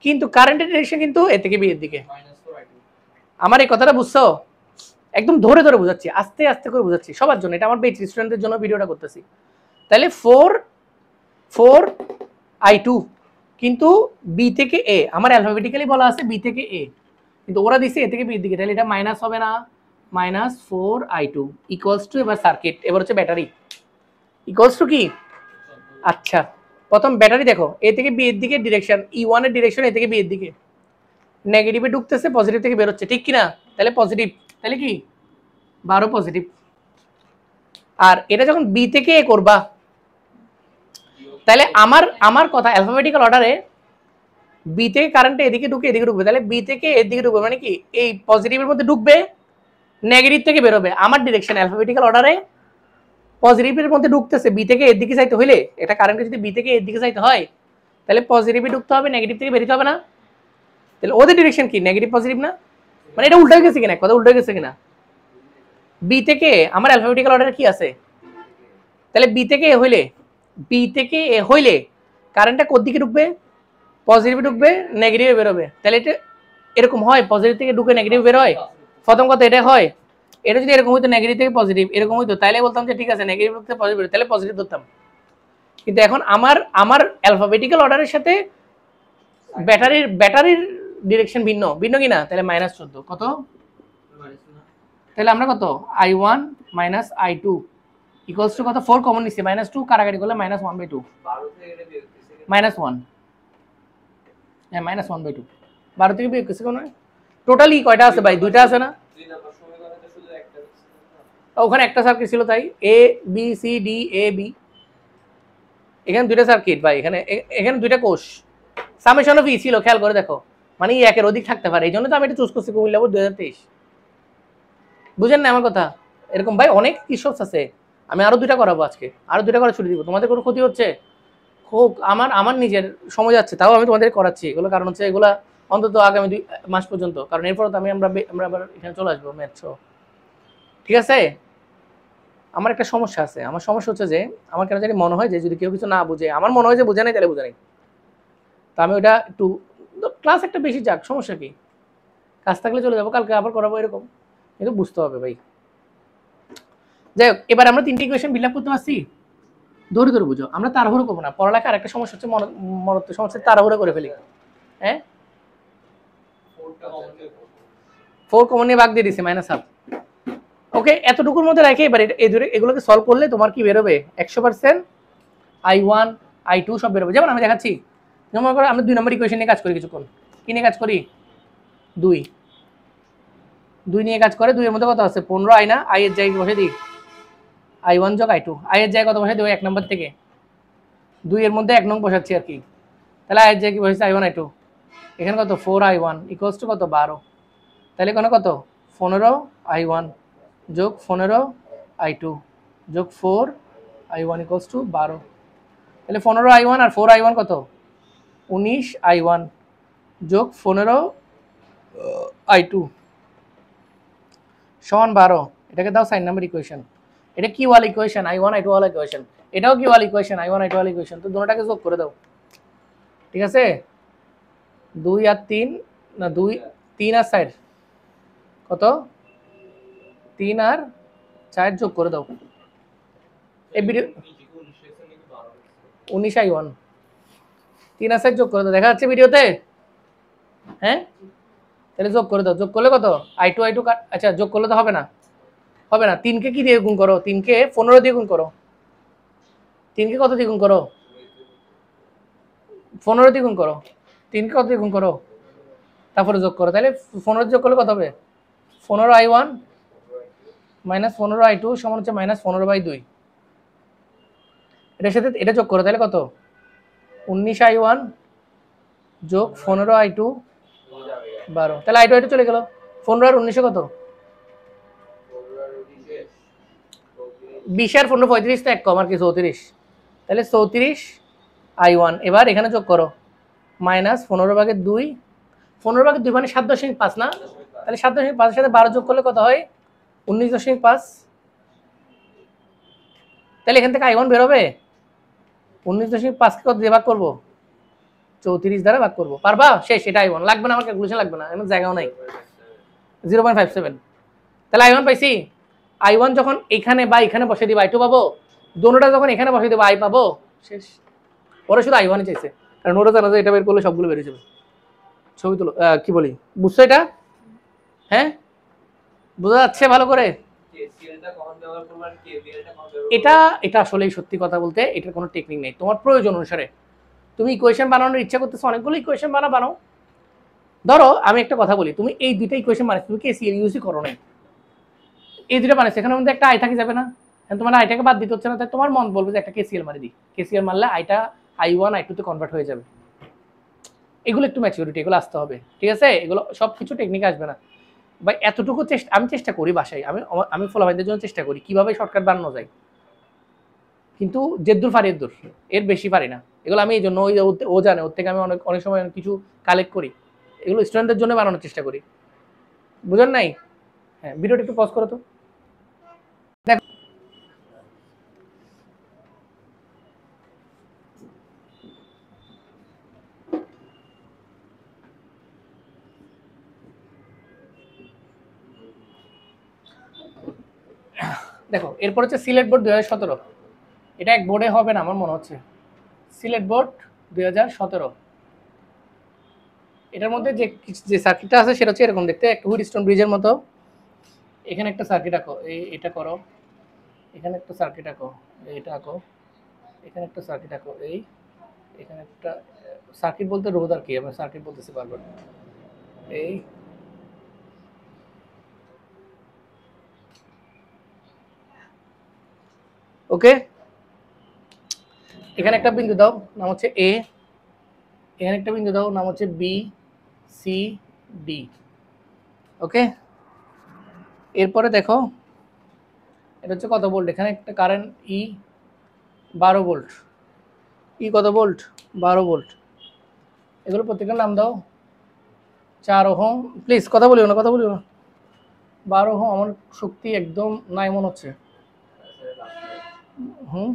কিন্তু কারেন্টের ডিরেকশন কিন্তু এ থেকে বি এর দিকে। আমার এই কথাটা বুঝছো? একদম ধরে ধরে বোঝাচ্ছি, আস্তে আস্তে করে বোঝাচ্ছি সবার জন্য, এটা আমার বেচ স্টুডেন্টদের জন্য ভিডিওটা করতেছি। তাহলে 4I2, কিন্তু বি থেকে এ, আমার অ্যালফাবেটিক্যালি বলা আছে বি থেকে এ, কিন্তু ওরা দিছে এ থেকে বি এর দিকে, তাহলে এটা মাইনাস হবে না, -4I2 ইকুয়ালস টু, এবার সার্কিট, এবার হচ্ছে ব্যাটারি, ইকুয়ালস টু কি? আচ্ছা, প্রথম ব্যাটারি দেখো, এ থেকে বি এর দিকে ডিরেকশন, E1 এর ডিরেকশন এ থেকে বি এর দিকে, নেগেটিভে ঢুকতেছে, পজিটিভ থেকে বের হচ্ছে, ঠিক কি না? তাহলে পজিটিভ, তাহলে কি 12 পজিটিভ। আর এটা যখন বি থেকে এ করবা, তাহলে আমার কথা অ্যালফাবেটিক্যাল অর্ডারে বি থেকে কারেন্টটা এদিকে ঢুকে এদিকে ঢুকবে, তাহলে বি থেকে এদিকে ঢুকবে মানে কি এই পজিটিভের মধ্যে ঢুকবে, নেগেটিভ থেকে বেরোবে। আমার ডিরেকশন অ্যালফাবেটিক্যাল অর্ডারে পজিটিভের মধ্যে ঢুকতেছে, বি থেকে এর দিকে যাইতে হইলে এটা কারেন্টকে যদি বি থেকে এর দিকে যাইতে হয় তাহলে পজিটিভে ঢুকতে হবে, নেগেটিভ থেকে বেরোতে হবে না? তাহলে ওদের ডিরেকশন কি নেগেটিভ পজিটিভ না? মানে এটা উল্টো হয়ে গেছে কিনা, কথা উল্টো হয়ে গেছে কিনা? বি থেকে আমার অ্যালফাবেটিক্যাল অর্ডারে কি আছে, তাহলে বি থেকে এ হইলে কারেন্টটা কোন দিকে ঢুকবে, পজিটিভে ঢুকবে, নেগেটিভে বেরোবে। তাহলে এটা এরকম হয়, পজিটিভ থেকে ঢুকে নেগেটিভ বের হয়, প্রথম কথা এটা হয়। এটা যদি এরকম হইতো নেগেটিভ থেকে পজিটিভ এরকম হইতো তাহলে বলতাম যে ঠিক আছে নেগেটিভ থেকে পজিটিভ, তাহলে পজিটিভ ধরতাম। কিন্তু এখন আমার অ্যালফাবেটিক্যাল অর্ডারের সাথে ব্যাটারির ডিরেকশন ভিন্ন ভিন্ন কিনা, তাহলে -14 কত, তাহলে আমরা কত I1 minus I2 equals to কত 4 কমন নিছি, -2 কাটাকাটি করলে -1/2 -1 হ্যাঁ -1/2 12 থেকে বিয়োগ করছে কোন টোটালি কয়টা আছে ভাই, দুইটা আছে না? ওখানে একটা সার্কিট ছিল তাই A B C D A B, এখানে দুইটা সার্কিট ভাই, এখানে দুইটা কোষ, সামেশন অফ ই ছিল, খেয়াল করে দেখো, মানে ই একের অধিক থাকতে পারে, এই জন্য তো আমি এটা চুজ করছি কুমিল্লা বোর্ড 2023। বুঝেন না আমার কথা? এরকম ভাই অনেক কৃষক আছে, আমি আরো দুইটা করাবো আজকে, আরো দুইটা করে ছুটি দিব, তোমাদের কোনো ক্ষতি হচ্ছে? হোক, আমার নিজের সময় যাচ্ছে তাও আমি তোমাদের করাচ্ছি এগুলো, কারণ হচ্ছে এগুলো অন্তত আগামী 2 মাস পর্যন্ত, কারণ এরপর তো আমরা আবার এখানে চলে আসবো ম্যাথ সহ, ঠিক আছে? আমার একটা সমস্যা আছে, আমার সমস্যা হচ্ছে যে আমার কেন জানি মনে হয় যে যদি কেউ কিছু না বুঝে, আমার মনে হয় যে বুঝে নাই তাহলে বুঝে নাই, তো আমি ওটা একটু ক্লাস একটা বেশি যাক, সমস্যা কি, কাজ থাকলে চলে যাবো, কালকে আবার করাবো এরকম, কিন্তু বুঝতে হবে ভাই। যাই হোক, এবার আমরা 3টি ইকুয়েশন বিল আপ করতে পারছি, ধরে ধরে বুঝো, আমরা তাড়াহুড়ো করবো না, পড়ালেখার একটা সমস্যা হচ্ছে মরত্ব সমস্যা, তাড়াহুড়ো করে ফেলি। হ্যাঁ 4 কমন নিয়ে ভাগ দিয়ে দিছি -1/2। ওকে, এতটুকুর মধ্যে রেখে এবার এগুলোকে সলভ করলে তোমার কি বেরোবে, 100% I1 I2 সব বেরোবে। যেমন আমি দেখাচ্ছি, যেমন আমরা 2 নম্বর ইকুয়েশন নিয়ে কাজ করি কিছুক্ষণ, কি নিয়ে কাজ করি, 2 নিয়ে কাজ করে, 2 এর মধ্যে কত আছে 15 I না, I এর জায়গায় বসে দিই I1 যোগ I2, I এর জায়গায় কত বসে দিই 1 নম্বর থেকে, 2 এর মধ্যে 1 নং বসাচ্ছি আর কি, তাহলে I এর জায়গায় বসেছে I1 I2, এখানে কত 4 I1 ইকুয়ালস টু কত 12, তাহলে এখানে কত 15 I1 যোগ 15 I2 যোগ 4 I1 ইকুয়ালস টু 12, তাহলে 15 I1 আর 4 I1 কত 19 I1 যোগ 15 I2 সমান 12। এটাকে দাও 4 নম্বর ইকুয়েশন, এটা কি ওয়ালা ইকুয়েশন, I1 I2 ওয়ালা ইকুয়েশন, এটাও কি ওয়ালা ইকুয়েশন, I1 I2 ওয়ালা ইকুয়েশন, তো দুটোটাকে যোগ করে দাও, ঠিক আছে? 2 আর 3 না 2 3 আর 4 কত, 3 আর 4 যোগ করে দাও, এই ভিডিও 19 I1 3 আর 4 যোগ করে দাও, দেখা যাচ্ছে ভিডিওতে? হ্যাঁ, তাহলে যোগ করে দাও, যোগ করলে কত I2 আচ্ছা যোগ করলে তো হবে না, 3 কে কি দিয়ে গুণ করো, 3 কে 15 দিয়ে গুণ করো, 3 কে কত দিয়ে গুণ করো 15 দিয়ে গুণ করো, 3 কে কত দিয়ে গুণ করো, তারপরে যোগ করো, তাহলে 15 যোগ করলে কত হবে 15 I1 মাইনাস 15 I2 সমান হচ্ছে -15/2, এটার সাথে এটা যোগ করো, তাহলে কত 19 I1 যোগ 15 I2 12, তাহলে I2 চলে গেল, 15 আর 19 কত 20 আর 15 35 তো এক কম আর কি 34, তাহলে 34 I1, এবার এখানে যোগ করো -15/2, 15/2 মানে 7.5 না, তাহলে 7.5 এর সাথে 12 যোগ করলে কত হয় 19.5, তাহলে এখান থেকে I1 বের হবে 19.5 কে কত দিয়ে ভাগ করবো 34 দ্বারা ভাগ করবো, পারবা? শেষ, এটা I1, লাগবে না আমার ক্যালকুলেশন, লাগবে না, এমন জায়গাও নাই, 0.57, তাহলে I1 পাইছি। I1 যখন এখানে বা এখানে বসে দিব I2 পাবো, দোনোটা যখন এখানে বসে দেবো I পাবো, শেষ। ওরা শুধু I1 চাইছে, কারণ ওরা জানা যায় এটা বের করলে সবগুলো বেরিয়ে যাবে। ছবি তুলো, কি বলি, বুঝছো এটা? হ্যাঁ, বোঝা যাচ্ছে ভালো করে? এটা আসলেই সত্যি কথা বলতে এটার কোনো টেকনিক নেই, তোমার প্রয়োজন অনুসারে তুমি ইকুয়েশন বানানোর ইচ্ছা করতেছো, অনেকগুলো ইকুয়েশন বানাও। ধরো আমি একটা কথা বলি, তুমি এই দুইটা ইকুয়েশন বানাচ্ছো, তুমি কেসিএল ইউজই করো নাই, এই দুটো বানাচ্ছো, এখানে মধ্যে একটা আই থাকি যাবে না, তোমার আইটাকে বাদ দিতে হচ্ছে না, তাই তোমার মন বলবে যে একটা কেসিএল মারি দিই, কেসিএল মারলে আইটা I1 I2 তে কনভার্ট হয়ে যাবে। এগুলো একটু ম্যাচিউরিটি, এগুলো আসতে হবে, ঠিক আছে? এগুলো সব কিছু টেকনিক আসবে না ভাই, এতটুকু আমি চেষ্টা করি বাসায়, আমি ফলাফাইদের জন্য চেষ্টা করি কীভাবে শর্টকাট বানানো যায়, কিন্তু যেদ্দুর পারি এদ্দুর, এর বেশি পারি না। এগুলো আমি এই জন্য ও জানে, ওর থেকে আমি অনেক অনেক সময় কিছু কালেক্ট করি, এগুলো স্টুডেন্টদের জন্য বানানোর চেষ্টা করি, বুঝেন নাই? হ্যাঁ, ভিডিওটা একটু পজ করো তো। দেখো দেখো এরপর হচ্ছে সিলেট বোর্ড 2017, এটা এক বোর্ডে হবে না আমার মনে হচ্ছে। সিলেট বোর্ড 2017, এটার মধ্যে যে যে সার্কিটটা আছে সেটা হচ্ছে এরকম দেখতে, একটা হুইটস্টোন ব্রিজের মতো। এখানে একটা সার্কিট আঁকো, এটা করো, এখানে একটা সার্কিট আঁকো, এটা আঁকো, এখানে একটা সার্কিট আঁকো, এখানে একটা সার্কিট বলতে রোধ আর কি, আমি সার্কিট বলতেছি বারবার। এই ওকে, এখানে একটা বিন্দু দাও, নাম হচ্ছে এ, এখানে একটা বিন্দু দাও, নাম হচ্ছে বি সি ডি। ওকে, এরপরে দেখো এটা হচ্ছে কত ভোল্ট, এখানে একটা কারেন্ট ই 12 ভোল্ট, ই কত ভোল্ট 12 ভোল্ট। এগুলো প্রত্যেকটার নাম দাও। 4 ওহম, প্লিজ কথা বলিও না, কথা বলিও না। 12 ওহম, আমার শক্তি একদম নাই মনে হচ্ছে। হুম,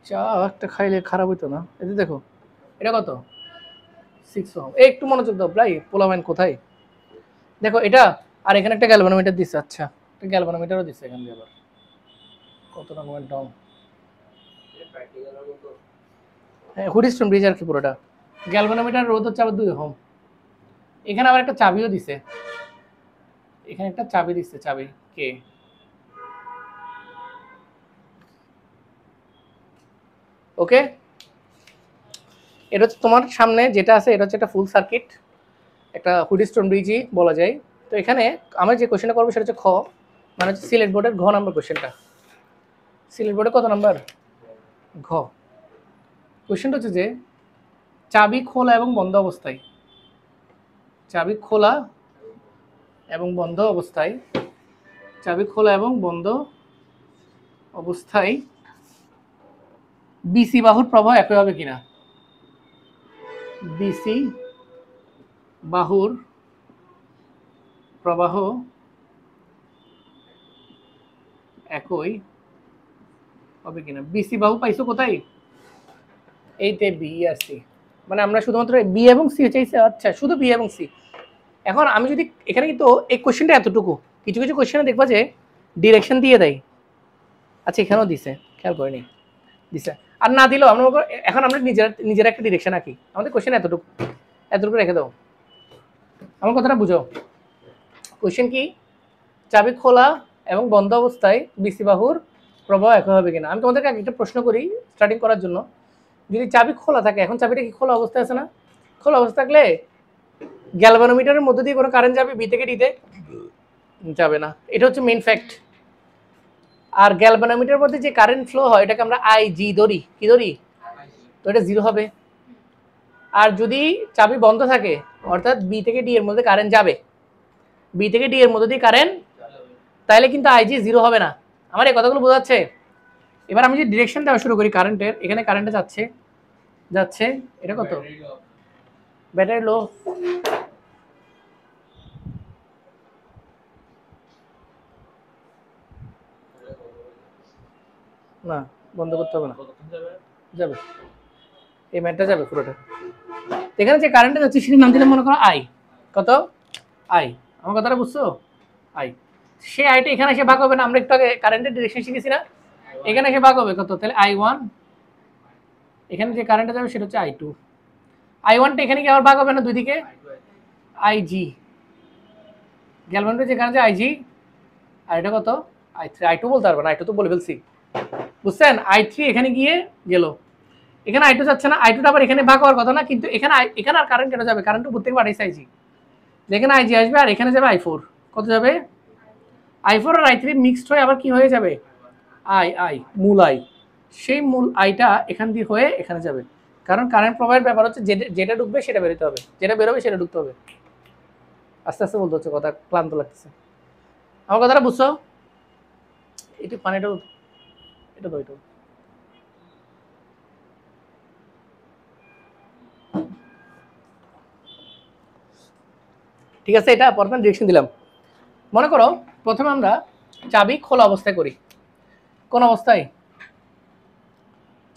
চা একটা খাইলে খারাপ হইতো না। এই যে দেখো এটা কত 6 ওহম। একটু মনোযোগ দাও ভাই, পোলামাইন কোথায় দেখো এটা। আর এখানে একটা গ্যালভানোমিটার দিচ্ছে, আচ্ছা একটা গ্যালভানোমিটারও দিচ্ছে এখান দিয়ে, আবার কত রকমের ডাউন। হ্যাঁ, হুইটস্টোন ব্রিজ আর কি পুরোটা। গ্যালভানোমিটার রোধ হচ্ছে আবার 2 ওহম। এখানে আবার একটা চাবিও দিছে, এখানে একটা চাবি দিচ্ছে, চাবি কে? ওকে, এটা হচ্ছে তোমার সামনে যেটা আছে, এটা হচ্ছে একটা ফুল সার্কিট, একটা হুইটস্টোন ব্রিজই বলা যায়। তো এখানে আমরা যে কোশ্চেনটা করবো সেটা হচ্ছে খ, মানে হচ্ছে সিলেট বোর্ডের ঘ নাম্বার কোশ্চেনটা। সিলেট বোর্ডে কত নাম্বার? ঘ। কোশ্চেনটা হচ্ছে যে চাবি খোলা এবং বন্ধ অবস্থায়, চাবি খোলা এবং বন্ধ অবস্থায়, চাবি খোলা এবং বন্ধ অবস্থায় বিসি বাহুর প্রবাহ একই হবে কিনা। বিসি বাহুর প্রবাহ একই হবে কিনা। বিসি বাহু পাইছো কোথায়? এইতে বি আর সি, মানে আমরা শুধুমাত্র বি এবং সি চাইছি। আচ্ছা, শুধু বি এবং সি। এখন আমি যদি এখানে, কিন্তু এই কোশ্চেনটা এতটুকু, কিছু কিছু কোশ্চেনে দেখবা যে ডিরেকশন দিয়ে দেয়। আচ্ছা, এখানেও দিছে, খেয়াল করিনি, দিছে। আর না দিলেও আমরা এখন আমরা নিজের একটা ডিরেকশন আঁকি। আমাদের কোশ্চেন এতটুকু, এতটুকু রেখে দাও। আমার কথাটা বুঝো। কোশ্চেন কি? চাবি খোলা এবং বন্ধ অবস্থায় বিসি বাহুর প্রবাহ একই হবে কিনা। আমি তোমাদেরকে একটা প্রশ্ন করি স্টার্টিং করার জন্য। যদি চাবি খোলা থাকে, এখন চাবিটা কি খোলা অবস্থায় আছে না? খোলা অবস্থা থাকলে গ্যালভানোমিটারের মধ্যে দিয়ে কোনো কারেন্ট যাবে বি থেকে ডিতে? যাবে না, এটা হচ্ছে মেইন ফ্যাক্ট। আর গ্যালভানোমিটারের মধ্যে যে কারেন্ট ফ্লো হয় এটাকে আমরা আইজি ধরি, কি ধরি? তো এটা 0 হবে। আর যদি চাবি বন্ধ থাকে, অর্থাৎ বি থেকে ডি এর মধ্যে কারেন্ট যাবে, বি থেকে ডি এর মধ্যে দিয়ে কারেন্ট, তাহলে কিন্তু আইজি 0 হবে না। আমার এই কথাগুলো বোঝা যাচ্ছে? এবার আমি যদি ডিরেকশন দেওয়া শুরু করি কারেন্টের, এখানে কারেন্টটা যাচ্ছে যাচ্ছে, এটা কত? ব্যাটারি লো। না, বন্ধ করতে হবে না, যাবে, এই ম্যাটটা যাবে পুরোটা। এখানে যে কারেন্টটা যাচ্ছে সেটার নাম দিলে মনে করো আই। কত? আই। আমার কথাটা বুঝছো? আই। সে আইটা এখানে এসে ভাগ হবে না, আমরা একটু আগে কারেন্টের ডিরেকশন শিখেছি না? এখানে এসে ভাগ হবে কত? তাহলে I1, এখানে যে কারেন্টটা যাবে সেটা হচ্ছে I2। I1টা এখানে কি আবার ভাগ হবে না দুই দিকে? আইজি, গ্যালভানোমিটারে যে কারেন্ট যায় আইজি, আর এটা কত? I3। I2 বলতে পারবো না, I2 তো বলে ফেলছি, বুঝছেন? I3 এখানে গিয়ে গেল, এখানে I2 যাচ্ছে না, I2টা আবার এখানে ভাগ হওয়ার কথা না, কিন্তু এখানে এখানে আর কারেন্ট কেন যাবে? কারেন্ট উপর থেকে পাঠাইছে আইজি, যেখানে আইজি আসবে আর এখানে যাবে I4। কত যাবে? I4 আর I3 মিক্সড হয়ে আবার কি হয়ে যাবে? আই মূল আই। সেই মূল আইটা এখান দিয়ে হয়ে এখানে যাবে। কারণ কারেন্ট প্রবাহের ব্যাপার হচ্ছে যেটা ঢুকবে সেটা বেরোতে হবে, যেটা বেরোবে সেটা ঢুকতে হবে। আস্তে আস্তে বলতে হচ্ছে, কথা ক্লান্ত লাগতেছে। আমার কথাটা বুঝছো? একটু পানিটা এটা তো ঠিক আছে, এটা প্রথমে ডিরেকশন দিলাম। মনে করো প্রথমে আমরা চাবি খোলা অবস্থায় করি। কোন অবস্থায়?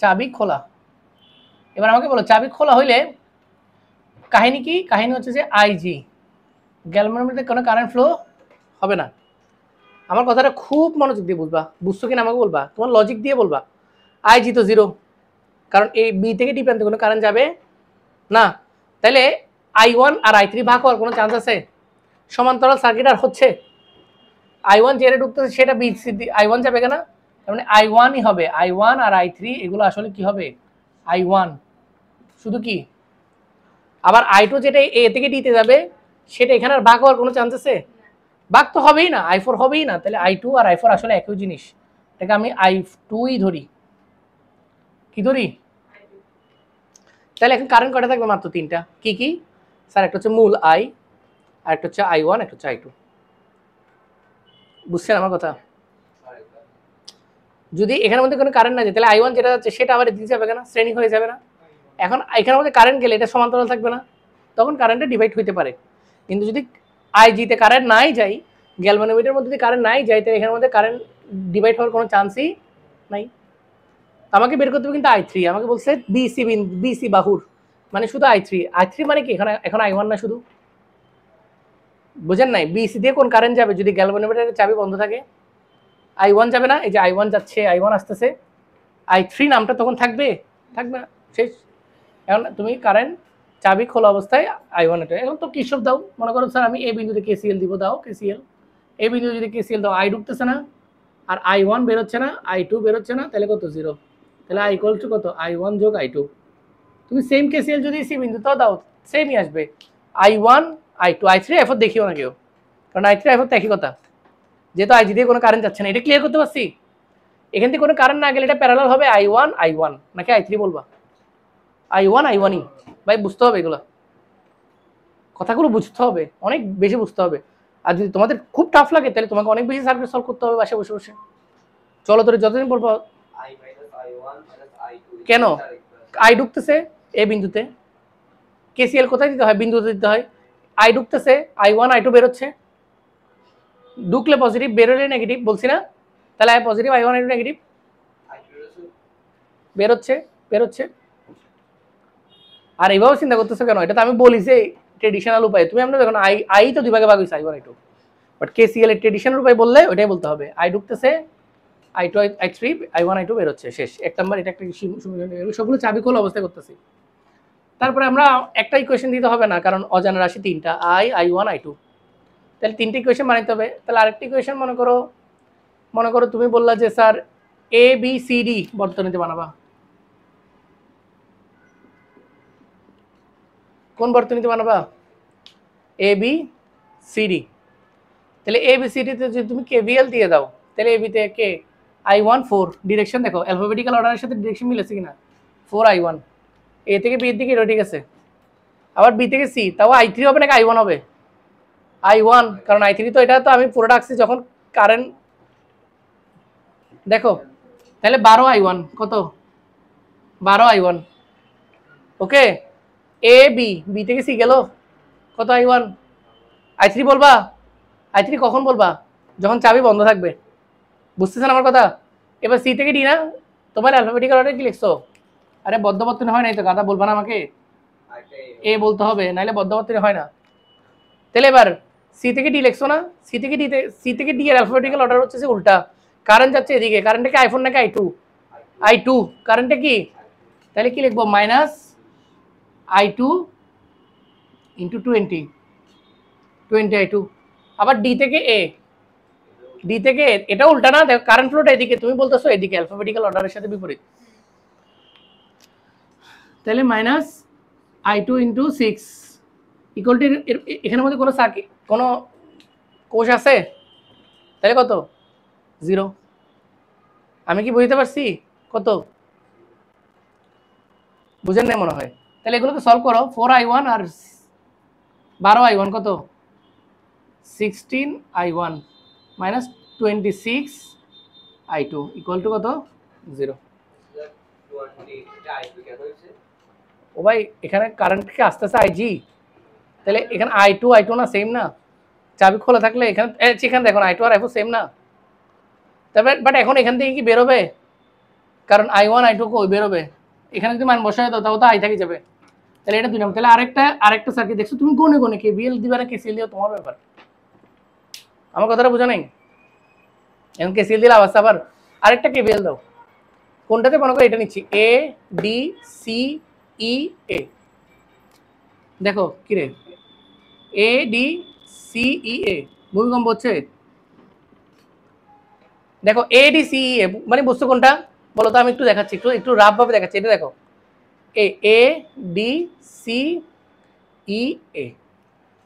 চাবি খোলা। এবার আমাকে বলো চাবি খোলা হইলে কাহিনী কি? কাহিনী হচ্ছে যে আইজি গ্যালভানোমিটারে কোনো কারেন্ট ফ্লো হবে না। আমার কথাটা খুব মনোযোগ দিয়ে বুঝবা, বুঝছো কিনা আমাকে বলবা, তোমার লজিক দিয়ে বলবা। আইজি তো জিরো, কারণ এই বি থেকে ডি প্রান্তে কোনো কারেন্ট যাবে না। তাহলে I1 আর I3 ভাগ হওয়ার কোনো চান্স আছে? সমান্তরাল সার্কিট আর হচ্ছে I1 যেটা ঢুকতেছে সেটা বি সি I1 যাবে কেনা, তার মানে I1ই হবে। I1 আর I3 এগুলো আসলে কি হবে? I1 শুধু কি। আবার I2 যেটা এ থেকে ডিতে যাবে সেটা এখানে আর ভাগ হওয়ার কোনো চান্স আছে? ভাগ তো হবেই না, I4 হবেই না। তাহলে I2 আর I4 আসলে একই জিনিস, এটাকে আমি I2ই ধরি। কি ধরি? তাহলে এখন কারেন্ট কটা থাকবে? মাত্র তিনটা। কি কি স্যার? একটা হচ্ছে মূল I, আর একটা হচ্ছে I1, একটা হচ্ছে I2। বুঝছেন আমার কথা? যদি এখানের মধ্যে কোনো কারেন্ট না যায় তাহলে I1 যেটা যাচ্ছে সেটা আবার এদিকে যাবে না, শ্রেণী হয়ে যাবে না। এখন এখানের মধ্যে কারেন্ট গেলে এটা সমান্তরাল থাকবে না, তখন কারেন্টটা ডিভাইড হইতে পারে। কিন্তু যদি আইজিতে কারেন্ট নাই যাই, গ্যালভানোমিটারের মধ্যে যদি কারেন্ট নাই যায়, তাহলে এখানের মধ্যে কারেন্ট ডিভাইড হওয়ার কোনো চান্সই নাই। আমাকে বের করতে হবে কিন্তু I3। আমাকে বলছে বিসি বাহুর, মানে শুধু I3 মানে কি? এখানে এখন I1 না শুধু? বুঝেন নাই? বিসি দিয়ে কোন কারেন্ট যাবে যদি গ্যালভানোমিটারের চাবি বন্ধ থাকে? I1 যাবে না। এই যে I1 যাচ্ছে, I1 আসতেছে, I3 নামটা তখন থাকবে? থাকবে না, শেষ। এখন তুমি কারেন্ট চাবি খোলা অবস্থায় I1 এটা। এখন তো কিসব দাও, মনে করো স্যার আমি এই বিন্দুতে KCL দিব, দাও KCL। এই বিন্দুতে যদি KCL দাও, I ঢুকতেছে না, আর I1 বেরোচ্ছে না, I2 বেরোচ্ছে না, তাহলে কত? জিরো। তাহলে I ইকুয়াল টু কত? I1 যোগ I2। তুমি সেম KCL যদি সি বিন্দুতেও দাও সেমই আসবে, I1 I2। I3 I4 দেখিও না কেউ, কারণ I3 I4 তো একই কথা, যেহেতু আইজি দিয়ে কোনো কারেন্ট যাচ্ছে না। এটা ক্লিয়ার করতে পারছি? এখান থেকে কোনো কারেন্ট না গেলে এটা প্যারালাল হবে I1 I1, নাকি I3 বলবা? I1 I1ই। ভাই বুঝতে হবে এগুলো, কথাগুলো বুঝতে হবে, অনেক বেশি বুঝতে হবে। আর যদি তোমাদের খুব টাফ লাগে তাহলে তোমাকে অনেক বেশি সার্কিট সলভ করতে হবে বাসায় বসে বসে। চলো তোর যতদিন বলবো। কেন আই ঢুকতেছে এ বিন্দুতে, KCL কোথায় দিতে হয়? বিন্দুতে দিতে হয়। আই ঢুকতেছে, I1 I2 বেরোচ্ছে, ঢুকলে পজিটিভ বেরোলে নেগেটিভ, বলছি না? তাহলে I positive, I1 I2 negative, বেরোচ্ছে বেরোচ্ছে। আর এইভাবে চিন্তা করতেছো কেন? এটা তো আমি বলি যে ট্রেডিশনাল উপায়। তুমি আমরা দেখো আই তো দুই ভাগে ভাগ হয়েছে, I1 I2, বাট KCL এর ট্রেডিশনাল উপায় বললে ওইটাই বলতে হবে। আই ঢুকতেছে, I2 I3, I1 I2 বেরোচ্ছে, শেষ। এক নাম্বার এটা একটা সবগুলো চাবি খোলা অবস্থায় করতেছি। তারপরে আমরা একটা ইকুয়েশন দিতে হবে না, কারণ অজানা রাশি তিনটা, I1 I2। তাহলে তিনটে ইকুয়েশন বানাইতে হবে। তাহলে আরেকটা ইকুয়েশন মনে করো তুমি বললা যে স্যার ABCD বর্তনীতে বানাবা। কোন বর্তনীতে বানাবা? ABCD। তাহলে ABCDতে যদি তুমি KVL দিয়ে দাও, তাহলে এবিতে কে I1 4, ডিরেকশন দেখো অ্যালফাবেটিক্যাল অর্ডারের সাথে ডিরেকশন মিলেছে কিনা? 4 I1, এ থেকে বি এর দিকে এটা ঠিক আছে। আবার বি থেকে সি, তাও I3 হবে নাকি I1 হবে? I1, কারণ I3 তো এটা তো আমি পুরোটা আঁকছি যখন কারেন্ট দেখো। তাহলে 12 I1 কত? 12 I1। ওকে, বি থেকে সি গেল, কত? I1। I3 বলবা? I3 কখন বলবা? যখন চাবি বন্ধ থাকবে। বুঝতেছেন আমার কথা? এবার সি থেকে ডি না, তোমার অ্যালফাবেটিক্যাল অর্ডারে কি লিখছো? আরে বদ্ধবর্তনী হয় নাই তো, গাদা বলবা না আমাকে, এ বলতে হবে, নাইলে বদ্ধবর্তনী হয় না। তাহলে এবার সি থেকে ডি লিখছো না? সি থেকে ডি এর অ্যালফাবেটিক্যাল অর্ডার হচ্ছে যে উল্টা। কারেন্ট যাচ্ছে এদিকে, কারেন্টটা কি I4 নাকি I2? I2, কারেন্টটা কি? তাহলে কি লিখবো? Minus I2 into 20 I2। আবার ডি থেকে এ, এটা উল্টা না, দেখো কারেন্ট ফ্লোটা এদিকে, তুমি বলতেছো এদিকে, অ্যালফাবেটিক্যাল অর্ডারের সাথে বিপরীত। তাহলে minus I2 into 6 equal to, এখানের মধ্যে কোনো সার্কিট কোনো কোষ আছে? তাহলে কত? 0। আমি কি বুঝতে পারছি? কত? বুঝেন না মনে হয়? তাহলে এগুলোকে সলভ করো। 4i1 আর 12i1 কত? 16i1 minus 26i2 equal to কত? 0। ও ভাই এখানে কারেন্ট থেকে আসতেছে আইজি, তাহলে এখানে i2 না সেম না? চাবি খোলা থাকলে এখানে দেখুন i2 আর i4 সেম না? তবে বাট এখন এখান থেকে কি বেরোবে? কারণ i1 i2 কই বেরোবে? এখানে যদি মান বসায় দাও তাও তো আই থেকে যাবে। তাহলে এটা 2 নম্বর। তাহলে আরেকটা সার্কিট দেখছো তুমি গনে গনে কেবিএল দিবা না কেসিএল দিও তোমার ব্যাপার। আমার কথাটা বোঝা নাই? এখন কেসিএল দিলে আবার আরেকটা কেবিএল দাও। কোনটাতে মনে করো এটা নিচ্ছি এ ডি সি ই এ। দেখো কি রে এ ডি সি ই এ ভূমিকম্প হচ্ছে। দেখো এ ডি সি ই এ মানে বস্তু কোনটা বলো তো? আমি একটু দেখাচ্ছি, একটু রাফ ভাবে দেখাচ্ছি। এটা দেখো এ ডি সি ই এ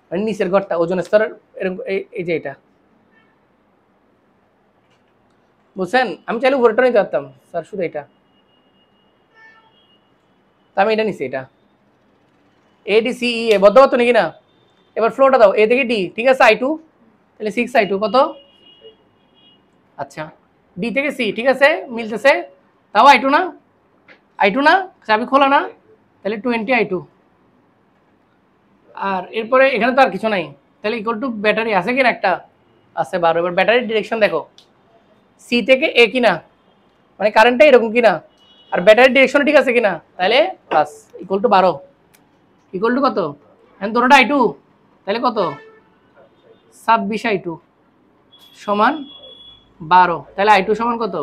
মানে নিচের ঘরটা ওজন স্তরের এরকম এই যে এটা বুঝছেন? আমি চাইলে উপরেটা নিতে পারতাম স্যার, শুধু এটা তা আমি এটা নিচ্ছি। এটা এ ডি সি ই এ বদ্ধ হতো নাকি না? এবার ফ্লোটা দাও এ থেকে ডি, ঠিক আছে i2, তাহলে 6i2 কত? আচ্ছা ডি থেকে সি, ঠিক আছে মিলতেছে, তাও i2 না? i2 না? চাবি খোলা না? তাহলে 20i2। আর এরপরে এখানে তো আর কিছু নাই, তাহলে ইকুয়াল টু ব্যাটারি আছে কিনা একটা? আছে 12। এবার ব্যাটারির ডিরেকশন দেখো সি থেকে এ কিনা, মানে কারেন্টটা এরকম কিনা, আর ব্যাটারির ডিরেকশন ঠিক আছে কিনা, তাহলে plus equal to 12 equal to কত? এখন দুটোটা i2, তাহলে কত? 26i2 সমান 12। তাহলে i2 সমান কত?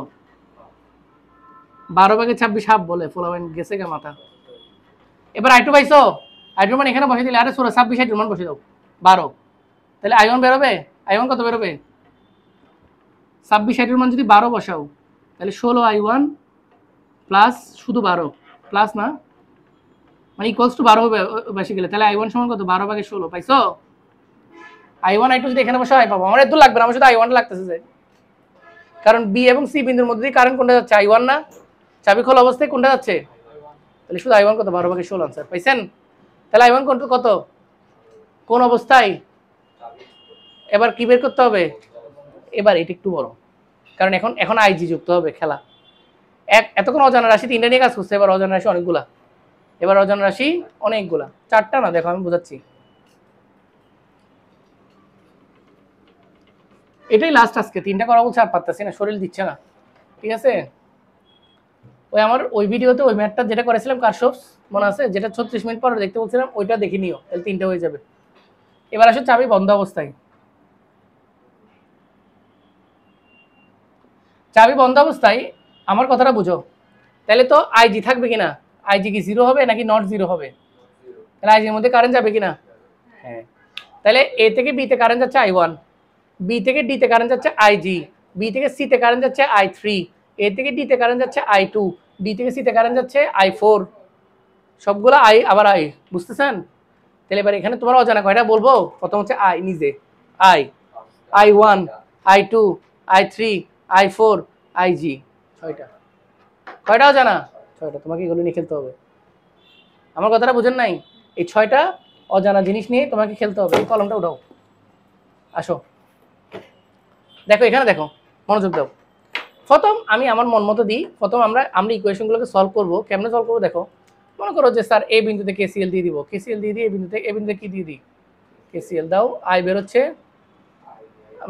12/26 হাফ বলে ফোলাবেন গেছে কে মাথা। এবার i2 পাইছো? i2 মান এখানে বসে দিলে আরে 26i2 মান বসে দাও 12, তাহলে i1 বেরোবে। i1 কত বেরোবে? 26i2 মান যদি 12 বসাও তাহলে 16i1 প্লাস শুধু 12 প্লাস না মানে ইকুয়ালস টু 12 হবে বেশি গেলে, তাহলে i1 সমান কত? 12/16 পাইছো? i1 i2 যদি এখানে বসে i পাবো। আমার এত লাগবে না, আমার শুধু i1 লাগতেছে যে, কারণ বি এবং সি বিন্দুর মধ্যে দিয়ে কারেন্ট কোনটা যাচ্ছে? i1 না? চাবি খোলা অবস্থায় কোনটা যাচ্ছে? তাহলে শুধু i1 কত? 12/16 आंसर পাইছেন? তাহলে i1 কত কোন অবস্থায়? এবার কি বের করতে হবে? এবার এটা একটু বড়, কারণ এখন আইজি যুক্ত হবে খেলা। এতক্ষণ অজানা রাশি 3টা নিয়ে কাজ করছে, এবার অজানা রাশি অনেকগুলা। এবার অজানা রাশি অনেকগুলা, 4টা না, দেখো আমি বোঝাচ্ছি। এটাই লাস্ট আজকে 3টা করা বলছে, আর পারতেছি না, শরীর দিচ্ছে না, ঠিক আছে? ওই আমার ওই ভিডিওতে ওই ম্যাথটা যেটা করেছিলাম কারশফস মনে আছে, যেটা 36 মিনিট পর দেখতে বলছিলাম, ওইটা দেখে নিও, তাহলে 3টা হয়ে যাবে। এবার আসো চাবি বন্ধ অবস্থায়। চাবি বন্ধ অবস্থায় আমার কথাটা বুঝো, তাহলে তো আইজি থাকবে কিনা? আইজি কি 0 হবে নাকি নট 0 হবে? তাহলে আইজির মধ্যে কারেন্ট যাবে কিনা? হ্যাঁ। তাহলে এ থেকে বি তে কারেন্ট যাচ্ছে i1, বি থেকে ডি তে কারেন্ট যাচ্ছে আইজি, বি থেকে সি তে কারেন্ট যাচ্ছে i3, এ থেকে ডি তে কারেন্ট যাচ্ছে i2, ডি থেকে সি তে কারেন্ট যাচ্ছে i4, সবগুলো আই আবার আই, বুঝতেছেন? তাহলে এবার এখানে তোমার অজানা কয়টা বলবো? প্রথম হচ্ছে আই নিজে, i1 i2 i3 i4 ig, 6টা। কয়টা অজানা? 6টা। তোমাকে এগুলো নিয়ে খেলতে হবে। আমার কথাটা বুঝেন নাই? এই 6টা অজানা জিনিস নিয়ে তোমাকে খেলতে হবে। এই কলমটা উঠাও, আসো দেখো এখানে, দেখো মনোযোগ দাও। প্রথম আমি আমার মন মতো দিই, প্রথম আমরা ইকুয়েশনগুলোকে সলভ করব। কেমনে সলভ করবো দেখো, মনে করো যে স্যার এই বিন্দুতে কেসিএল দিয়ে দিব, কেসিএল দিয়ে এই বিন্দুতে কি দিয়ে দিই? কেসিএল দাও। আই বের হচ্ছে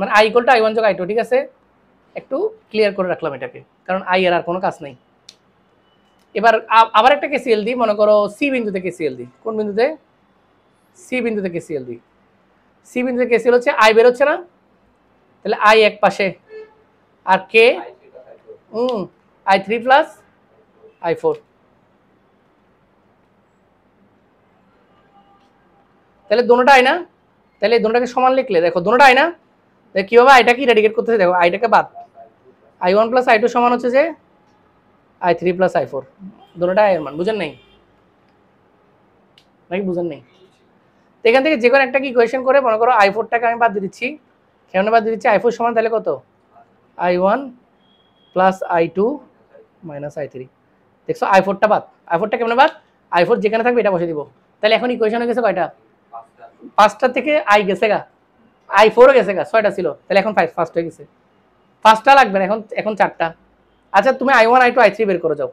মানে i = i1 যোগ i2, ঠিক আছে? একটু ক্লিয়ার করে রাখলাম এটাকে, কারণ আই এর আর কোনো কাজ নাই। এবার আবার একটা কেসিএল দিই, মনে করো সি বিন্দুতে কেসিএল দিই। কোন বিন্দুতে? সি বিন্দুতে কেসিএল দিই। সি বিন্দুতে কেসিএল হচ্ছে আই বের হচ্ছে না, তাহলে আই এক পাশে আর কে i3 প্লাস i4, তাহলে দোনোটা আই না? তাহলে এই দোনোটাকে সমান লিখলে দেখো দোনোটা আই না, দেখো কিভাবে আইটা কি রেডিকেট করতেছে, দেখো আইটাকে বাদ, i1 প্লাস i2 সমান হচ্ছে যে i3 প্লাস i4, দোনোটা আই এর মান। বুঝেন নাই নাকি? বুঝেন নাই? তো এখান থেকে যে কোনো একটা কি ইকুয়েশন করে মনে করো i4টাকে আমি বাদ দিয়ে দিচ্ছি। কেমনে বাদ দিয়ে দিচ্ছি? i4 সমান তাহলে কত? i1 plus i2 minus i3। দেখছো i4টা বাদ। i4টা কেমনে বাদ? i4 যেখানে থাকবে এটা বসে দিব। তাহলে এখন ইকুয়েশন হয়ে গেছে কয়টা? 5টা থেকে i গেছে গা, i4 ও গেছে গা, 6টা ছিল, তাহলে এখন 5 ফার্স্ট হয়ে গেছে। 5টা লাগবে না, এখন 4টা। আচ্ছা তুমি i1 i2 i3 বের করে যাও।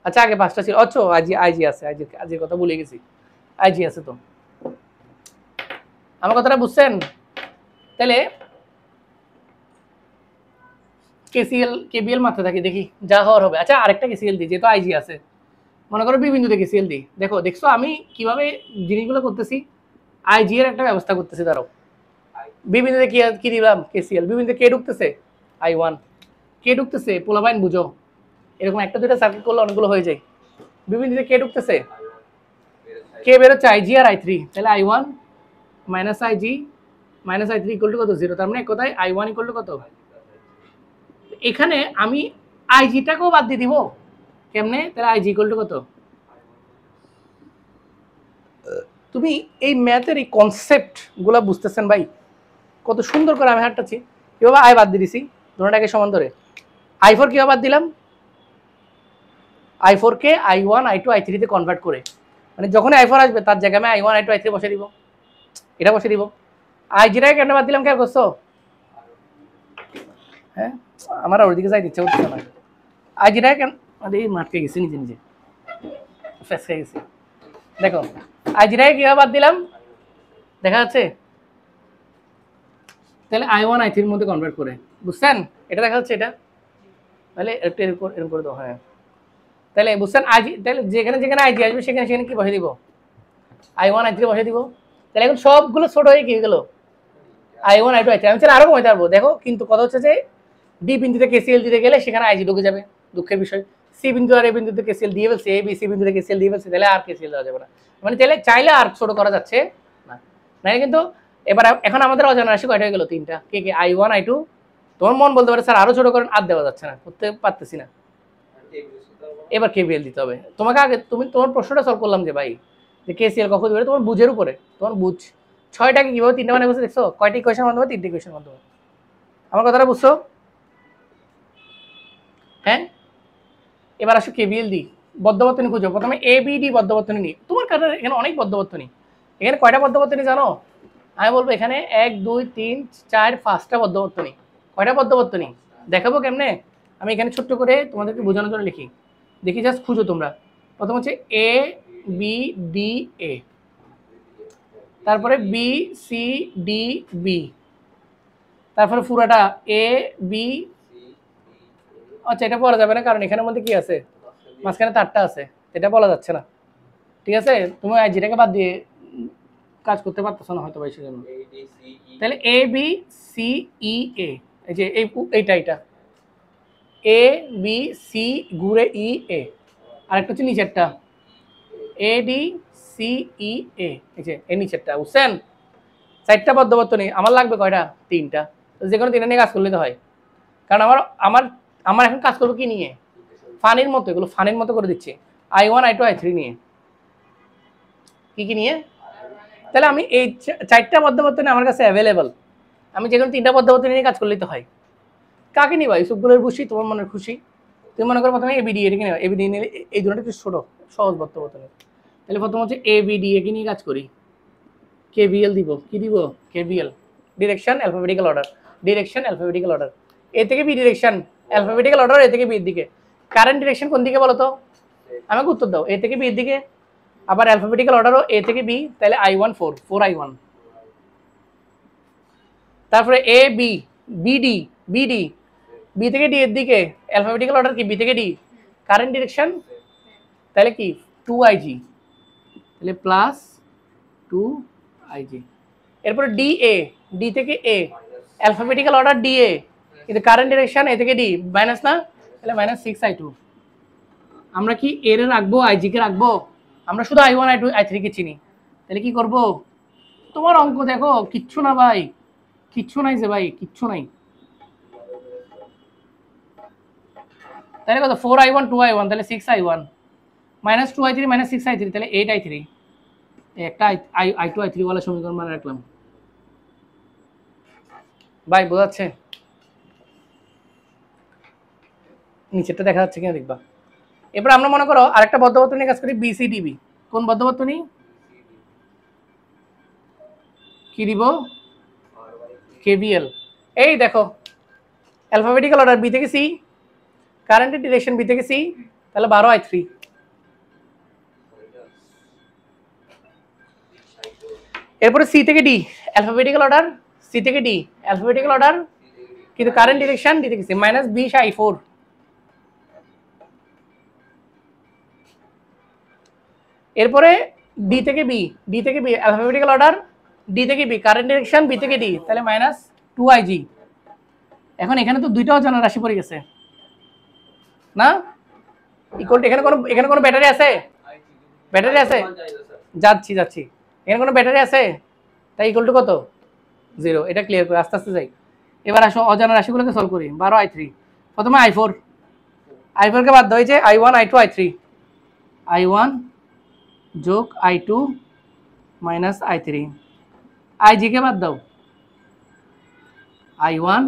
আচ্ছা আগে 5টা ছিল, আচ্ছা আইজি আছে, আইজির কথা ভুলে গেছি, আইজি আছে। তো আমার কথাটা বুঝছেন? তাহলে কেবিএল মাথায় থাকি, দেখি যা হওয়ার হবে। আচ্ছা আরেকটা কেসিএল দিই, যেহেতু আইজি আছে, মনে করো বি বিন্দুতে কেসিএল দিই। দেখো দেখছো আমি কিভাবে জিনিসগুলো করতেছি, আইজি এর একটা ব্যবস্থা করতেছি। ধরো বি বিন্দুতে কি দিলাম? কেসিএল। বি বিন্দুতে কে ঢুকতেছে? i1। কে ঢুকতেছে? পোলাবাইন বুঝো, এরকম একটা দুইটা সার্কিট করলে অনেকগুলো হয়ে যায়। বি বিন্দুতে কে ঢুকতেছে? কে বেরোচ্ছে? আইজি আর i3। তাহলে i1 minus IG minus i3 equal to কত? 0। তার মানে এক কথায় i1 ইকুয়াল টু কত? এখানে আমি আইজিটাকেও বাদ দিয়ে দিব। কেমনে? তাহলে আইজি ইকুয়াল টু কত? তুমি এই ম্যাথের এই কনসেপ্ট গুলা বুঝতেছেন ভাই? কত সুন্দর করে আমি হাঁটতেছি, কিভাবে আই বাদ দিয়ে দিছি দুটোটাকে সমান ধরে। i4 কিভাবে বাদ দিলাম? i4 কে i1 i2 i3 তে কনভার্ট করে, মানে যখন i4 আসবে তার জায়গায় আমি i1 i2 i3 বসে দিব, এটা বসে দিব। আইজিটাকে কেন বাদ দিলাম খেয়াল করছো? হ্যাঁ আমার আর ওইদিকে যাই দিচ্ছে হচ্ছে না। আইজিটাকে কেন এই মাঠকে গেছি নিজে নিজে ফেস খেয়ে গেছি। দেখো আইজিটাকে কিভাবে বাদ দিলাম দেখা যাচ্ছে? তাহলে i1 i3 এর মধ্যে কনভার্ট করে, বুঝছেন? এটা দেখা যাচ্ছে এটা, তাহলে একটু এরকম করে দাও। হ্যাঁ তাহলে বুঝছেন? আইজি, তাহলে যেখানে যেখানে আইজি আসবে সেখানে সেখানে কি বসে দিব? i1 i3 বসে দিব। তাহলে এখন সবগুলো ছোট হয়ে কি গেল? i1 i2 i3। আমি চাই আরো কমাইতে পারবো, দেখো কিন্তু কথা হচ্ছে যে ডি বিন্দুতে কেসিএল দিতে গেলে সেখানে আইজি ঢুকে যাবে, দুঃখের বিষয়। সি বিন্দু আর এ বিন্দুতে কেসিএল দিয়ে ফেলছে, এ বি সি বিন্দুতে কেসিএল দিয়ে ফেলছে, তাহলে আর কেসিএল দেওয়া যাবে না। মানে তাহলে চাইলে আর ছোট করা যাচ্ছে না, না কিন্তু এবার এখন আমাদের অজানা রাশি কয়টা হয়ে গেল? 3টা। কে কে? i1 i2। তোমার মন বলতে পারে স্যার আরো ছোট করেন, আর দেওয়া যাচ্ছে না, করতে পারতেছি না। এবার কেবিএল দিতে হবে তোমাকে। আগে তুমি তোমার প্রশ্নটা সলভ করলাম যে ভাই যে কেসিএল কখন দিবে, তোমার বুঝের উপরে, তোমার বুঝ। 6টাকে কিভাবে 3টা মানে বুঝতে দেখছো? কয়টা ইকুয়েশনের মাধ্যমে? 3টে ইকুয়েশনের মাধ্যমে। আমার কথাটা বুঝছো? হ্যাঁ এবার আসো কেবিএল দিই, বদ্ধবর্তনী খুঁজো। প্রথমে এ বি ডি বদ্ধবর্তনী নিই। তোমার কাছে এখানে অনেক বদ্ধবর্তনী, এখানে কয়টা বদ্ধবর্তনী জানো? আমি বলবো এখানে 1 2 3 4 5টা বদ্ধবর্তনী। কয়টা বদ্ধবর্তনী দেখাবো কেমনে? আমি এখানে ছোট্ট করে তোমাদেরকে বোঝানোর জন্য লিখি, দেখি জাস্ট খুঁজো তোমরা। প্রথম হচ্ছে এ বি ডি এ, তারপরে বি সি ডি বি, তারপরে পুরাটা এ বি। আচ্ছা এটা বলা যাবে না, কারণ এখানের মধ্যে কি আছে? মাঝখানে তারটা আছে, এটা বলা যাচ্ছে না। ঠিক আছে, তুমি যেটাকে বাদ দিয়ে কাজ করতে পারতেছো না হয়তো বা সেজন্য। তাহলে এ বি সি ই এ, এই যে এইটা এ বি সি ঘুরে ই এ, আরেকটা হচ্ছে নিচেরটা এ ডি সি ই এ, এই যে এই নিচেরটা। বুঝছেন? 4টা বদ্ধবর্তনী, আমার লাগবে কয়টা? 3টা। যে কোনো 3টা নিয়ে কাজ করলে তো হয়, কারণ আমার আমার আমার এখন কাজ করবো কি নিয়ে? ফানির মতো, এগুলো ফানির মতো করে দিচ্ছি। i1 i2 i3 নিয়ে। কি নিয়ে? তাহলে আমি এই 4টা বদ্ধবর্তনী আমার কাছে অ্যাভেলেবল, আমি যে কোনো 3টা বদ্ধবর্তনী নিয়ে কাজ করলেই তো হয়। কাকে নিবা? ইউসুফগুলোর খুশি, তোমার মনের খুশি। তুমি মনে করো প্রথমে এবিডি এটাকে নিবা, এবিডি নিলে এই দুটো একটু ছোট সহজ বদ্ধবর্তনী। তাহলে প্রথম হচ্ছে এবিডি একে নিয়ে কাজ করি। কেভিএল দিব, কি দিব? KVL, direction alphabetical order, direction alphabetical order. A থেকে B direction alphabetical order, A থেকে বি এর দিকে। কারেন্ট ডিরেকশন কোন দিকে বলো তো? আমাকে উত্তর দাও। এ থেকে বি এর দিকে, আবার অ্যালফাবেটিক্যাল অর্ডারও এ থেকে বি, তাহলে i1 4 i1। তারপরে A B BD BD, B থেকে ডি এর দিকে, অ্যালফাবেটিক্যাল অর্ডার কি? বি থেকে ডি। কারেন্ট ডিরেকশন তাহলে কি? 2ig, তাহলে প্লাস 2ig। এরপরে ডি এ, ডি থেকে এ, অ্যালফাবেটিক্যাল অর্ডার ডি এ, কিন্তু কারেন্ট ডিরেকশন এ থেকে ডি, মাইনাস না? তাহলে মাইনাস 6i2। আমরা কি এর রাখবো, আইজি কে রাখবো? আমরা শুধু i1 i2 i3 কে চিনি, তাহলে কি করব? তোমার অঙ্ক দেখো কিচ্ছু না ভাই, কিচ্ছু নাই যে ভাই, কিচ্ছু নাই। তাহলে কত? 4i1 2i1, তাহলে 6i1 minus 2i3 minus 6i3, তাহলে 8i3। একটা i2 i3 ওয়ালা সমীকরণ মানে রাখলাম। ভাই বোঝাচ্ছে? নিচেরটা দেখা যাচ্ছে কিনা দেখবা। এরপর আমরা মনে করো আরেকটা বদ্ধবর্তনী নিয়ে কাজ করি, বিসিডিবি। কোন বদ্ধবর্তনী? কি দিব? কেভিএল। এই দেখো অ্যালফাবেটিক্যাল অর্ডার বি থেকে সি, কারেন্টের ডিরেকশন বি থেকে সি, তাহলে 12I3। এরপরে সি থেকে ডি অ্যালফাবেটিক্যাল অর্ডার, সি থেকে ডি অ্যালফাবেটিক্যাল অর্ডার, কিন্তু কারেন্ট ডিরেকশন ডি থেকে সি, -20I4। এরপরে ডি থেকে বি, ডি থেকে বি অ্যালফাবেটিক্যাল অর্ডার, ডি থেকে বি কারেন্ট ডিরেকশন বি থেকে ডি, তাহলে -2IG। এখন এখানে তো দুইটা অজানা রাশি পড়ে গেছে না, ইকুয়াল টু এখানে কোনো ব্যাটারি আছে? ব্যাটারি আছে? যাচ্ছি এখানে কোনো ব্যাটারি আছে, তাই ইকুয়াল টু কত? 0। এটা ক্লিয়ার করে আস্তে আস্তে যাই। এবার আসো অজানা রাশিগুলোকে সলভ করি। 12I3, প্রথমে I4, I4 কে বাদ দাও, হয়েছে I1 I2 I3, I1 যোগ I2 মাইনাস I3, IG কে বাদ দাও, I1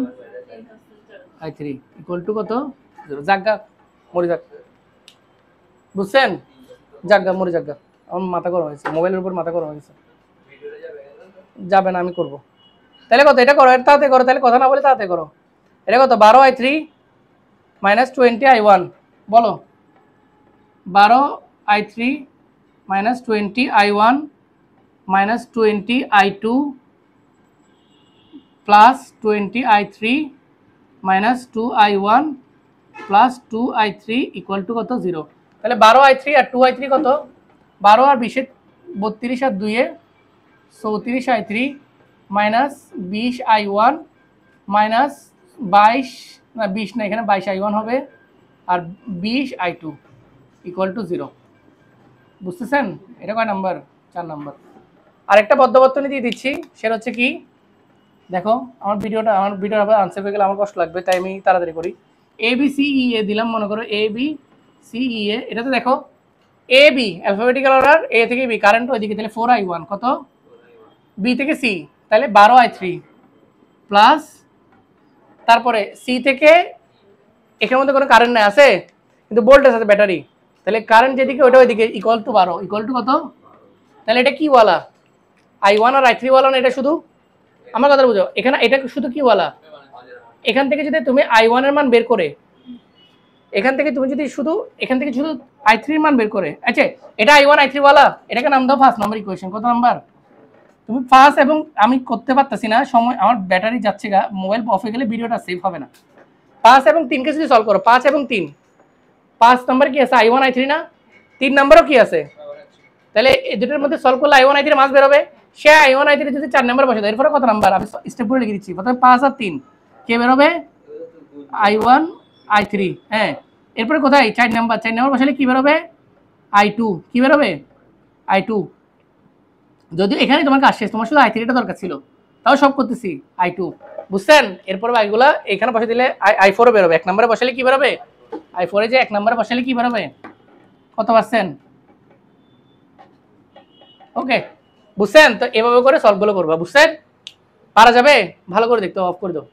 I3 ইকুয়াল টু কত? 0। জাগা মরে যাক, বুঝছেন? জাগা মরে জাগা, আমার মাথা গরম হয়েছে, মোবাইলের উপর মাথা গরম হয়েছে। যাবে না, আমি করব। তাহলে কত? এটা করো, এটা তাতে করো, তাহলে কথা না বলে তাতে করো। এটা কত? 12I3 মাইনাস 20I1, বলো 12I3 minus 20I1 minus 20I2 plus 20I3 minus 2I1 plus 2I3 equal to কত? 0। তাহলে 12I3 আর 2I3 কত? 12 আর 20 32 আর 2 34I3 মাইনাস 20I1 মাইনাস 22 না 20 না, এখানে 22I1 হবে, আর 20I2 ইকুয়াল টু 0। বুঝতেছেন? এটা কয় নাম্বার? 4 নাম্বার। আরেকটা বদ্ধবর্তনী দিয়ে দিচ্ছি, সেটা হচ্ছে কি, দেখো আমার ভিডিওর আবার আনসার হয়ে গেলে আমার কষ্ট লাগবে, তাই আমি তাড়াতাড়ি করি। ABCEA দিলাম, মনে করো ABCEA, এটাতে দেখো AB অ্যালফাবেটিক্যাল অর্ডার, A থেকে B কারেন্ট ওইদিকে, তাহলে 4I1 কত? B থেকে C, তাহলে 12I3 প্লাস, তারপরে C থেকে, এখানের মধ্যে কোনো কারেন্ট নাই, আছে কিন্তু ভোল্টেজ আছে ব্যাটারি, তাহলে কারেন্ট যেদিকে ওইটা ওইদিকে, ইকুয়াল টু 12 ইকুয়াল টু কত? তাহলে এটা কি ওয়ালা? I1 আর I3 ওয়ালা না, এটা শুধু, আমার কথা বুঝো, এখানে এটা শুধু কি ওয়ালা? এখান থেকে যদি তুমি I1 এর মান বের করে, এখান থেকে তুমি যদি শুধু এখান থেকে শুধু I3 এর মান বের করে, আচ্ছা এটা I1 I3 ওয়ালা, এটাকে নাম দাও ফার্স্ট নাম্বার ইকুয়েশন। কত নাম্বার? তুমি ফার্স্ট, এবং আমি করতে পারতাছি না, সময় আমার ব্যাটারি যাচ্ছে গা, মোবাইল অফ হয়ে গেলে ভিডিওটা সেভ হবে না। 5 এবং 3 কে যদি সলভ করো, 5 এবং 3, 5 নাম্বার কি আছে? I1 I3 না, 3 নাম্বারও কি আছে? তাহলে এই দুটোর মধ্যে সলভ করলে I1 I3 মাস বের হবে, সে I1 I3 যদি 4 নাম্বার বসে দেয়, এরপরে কত নাম্বার? আমি স্টেপ করে লিখে দিচ্ছি। প্রথমে 5 আর 3 কে বের হবে? I1 I3, হ্যাঁ। এরপরে কোথায়? 4 নাম্বার, 4 নাম্বার বসালে কি বের হবে? I2, কি বের হবে? I2। যদিও এখানে তোমার কাজ শেষ, তোমার শুধু I3টা দরকার ছিল, তাও সব করতেছি I2, বুঝছেন? এরপর বাকিগুলা এখানে বসে দিলে I4 বের হবে। 1 নম্বরে বসালে কি বের হবে? I4 এ যে 1 নম্বরে বসালে কি বের হবে? কত পার্সেন্ট? ওকে, বুঝছেন? তো এভাবে করে সলভগুলো করবা, বুঝছেন? পারা যাবে? ভালো করে দেখতে, অফ করে দাও।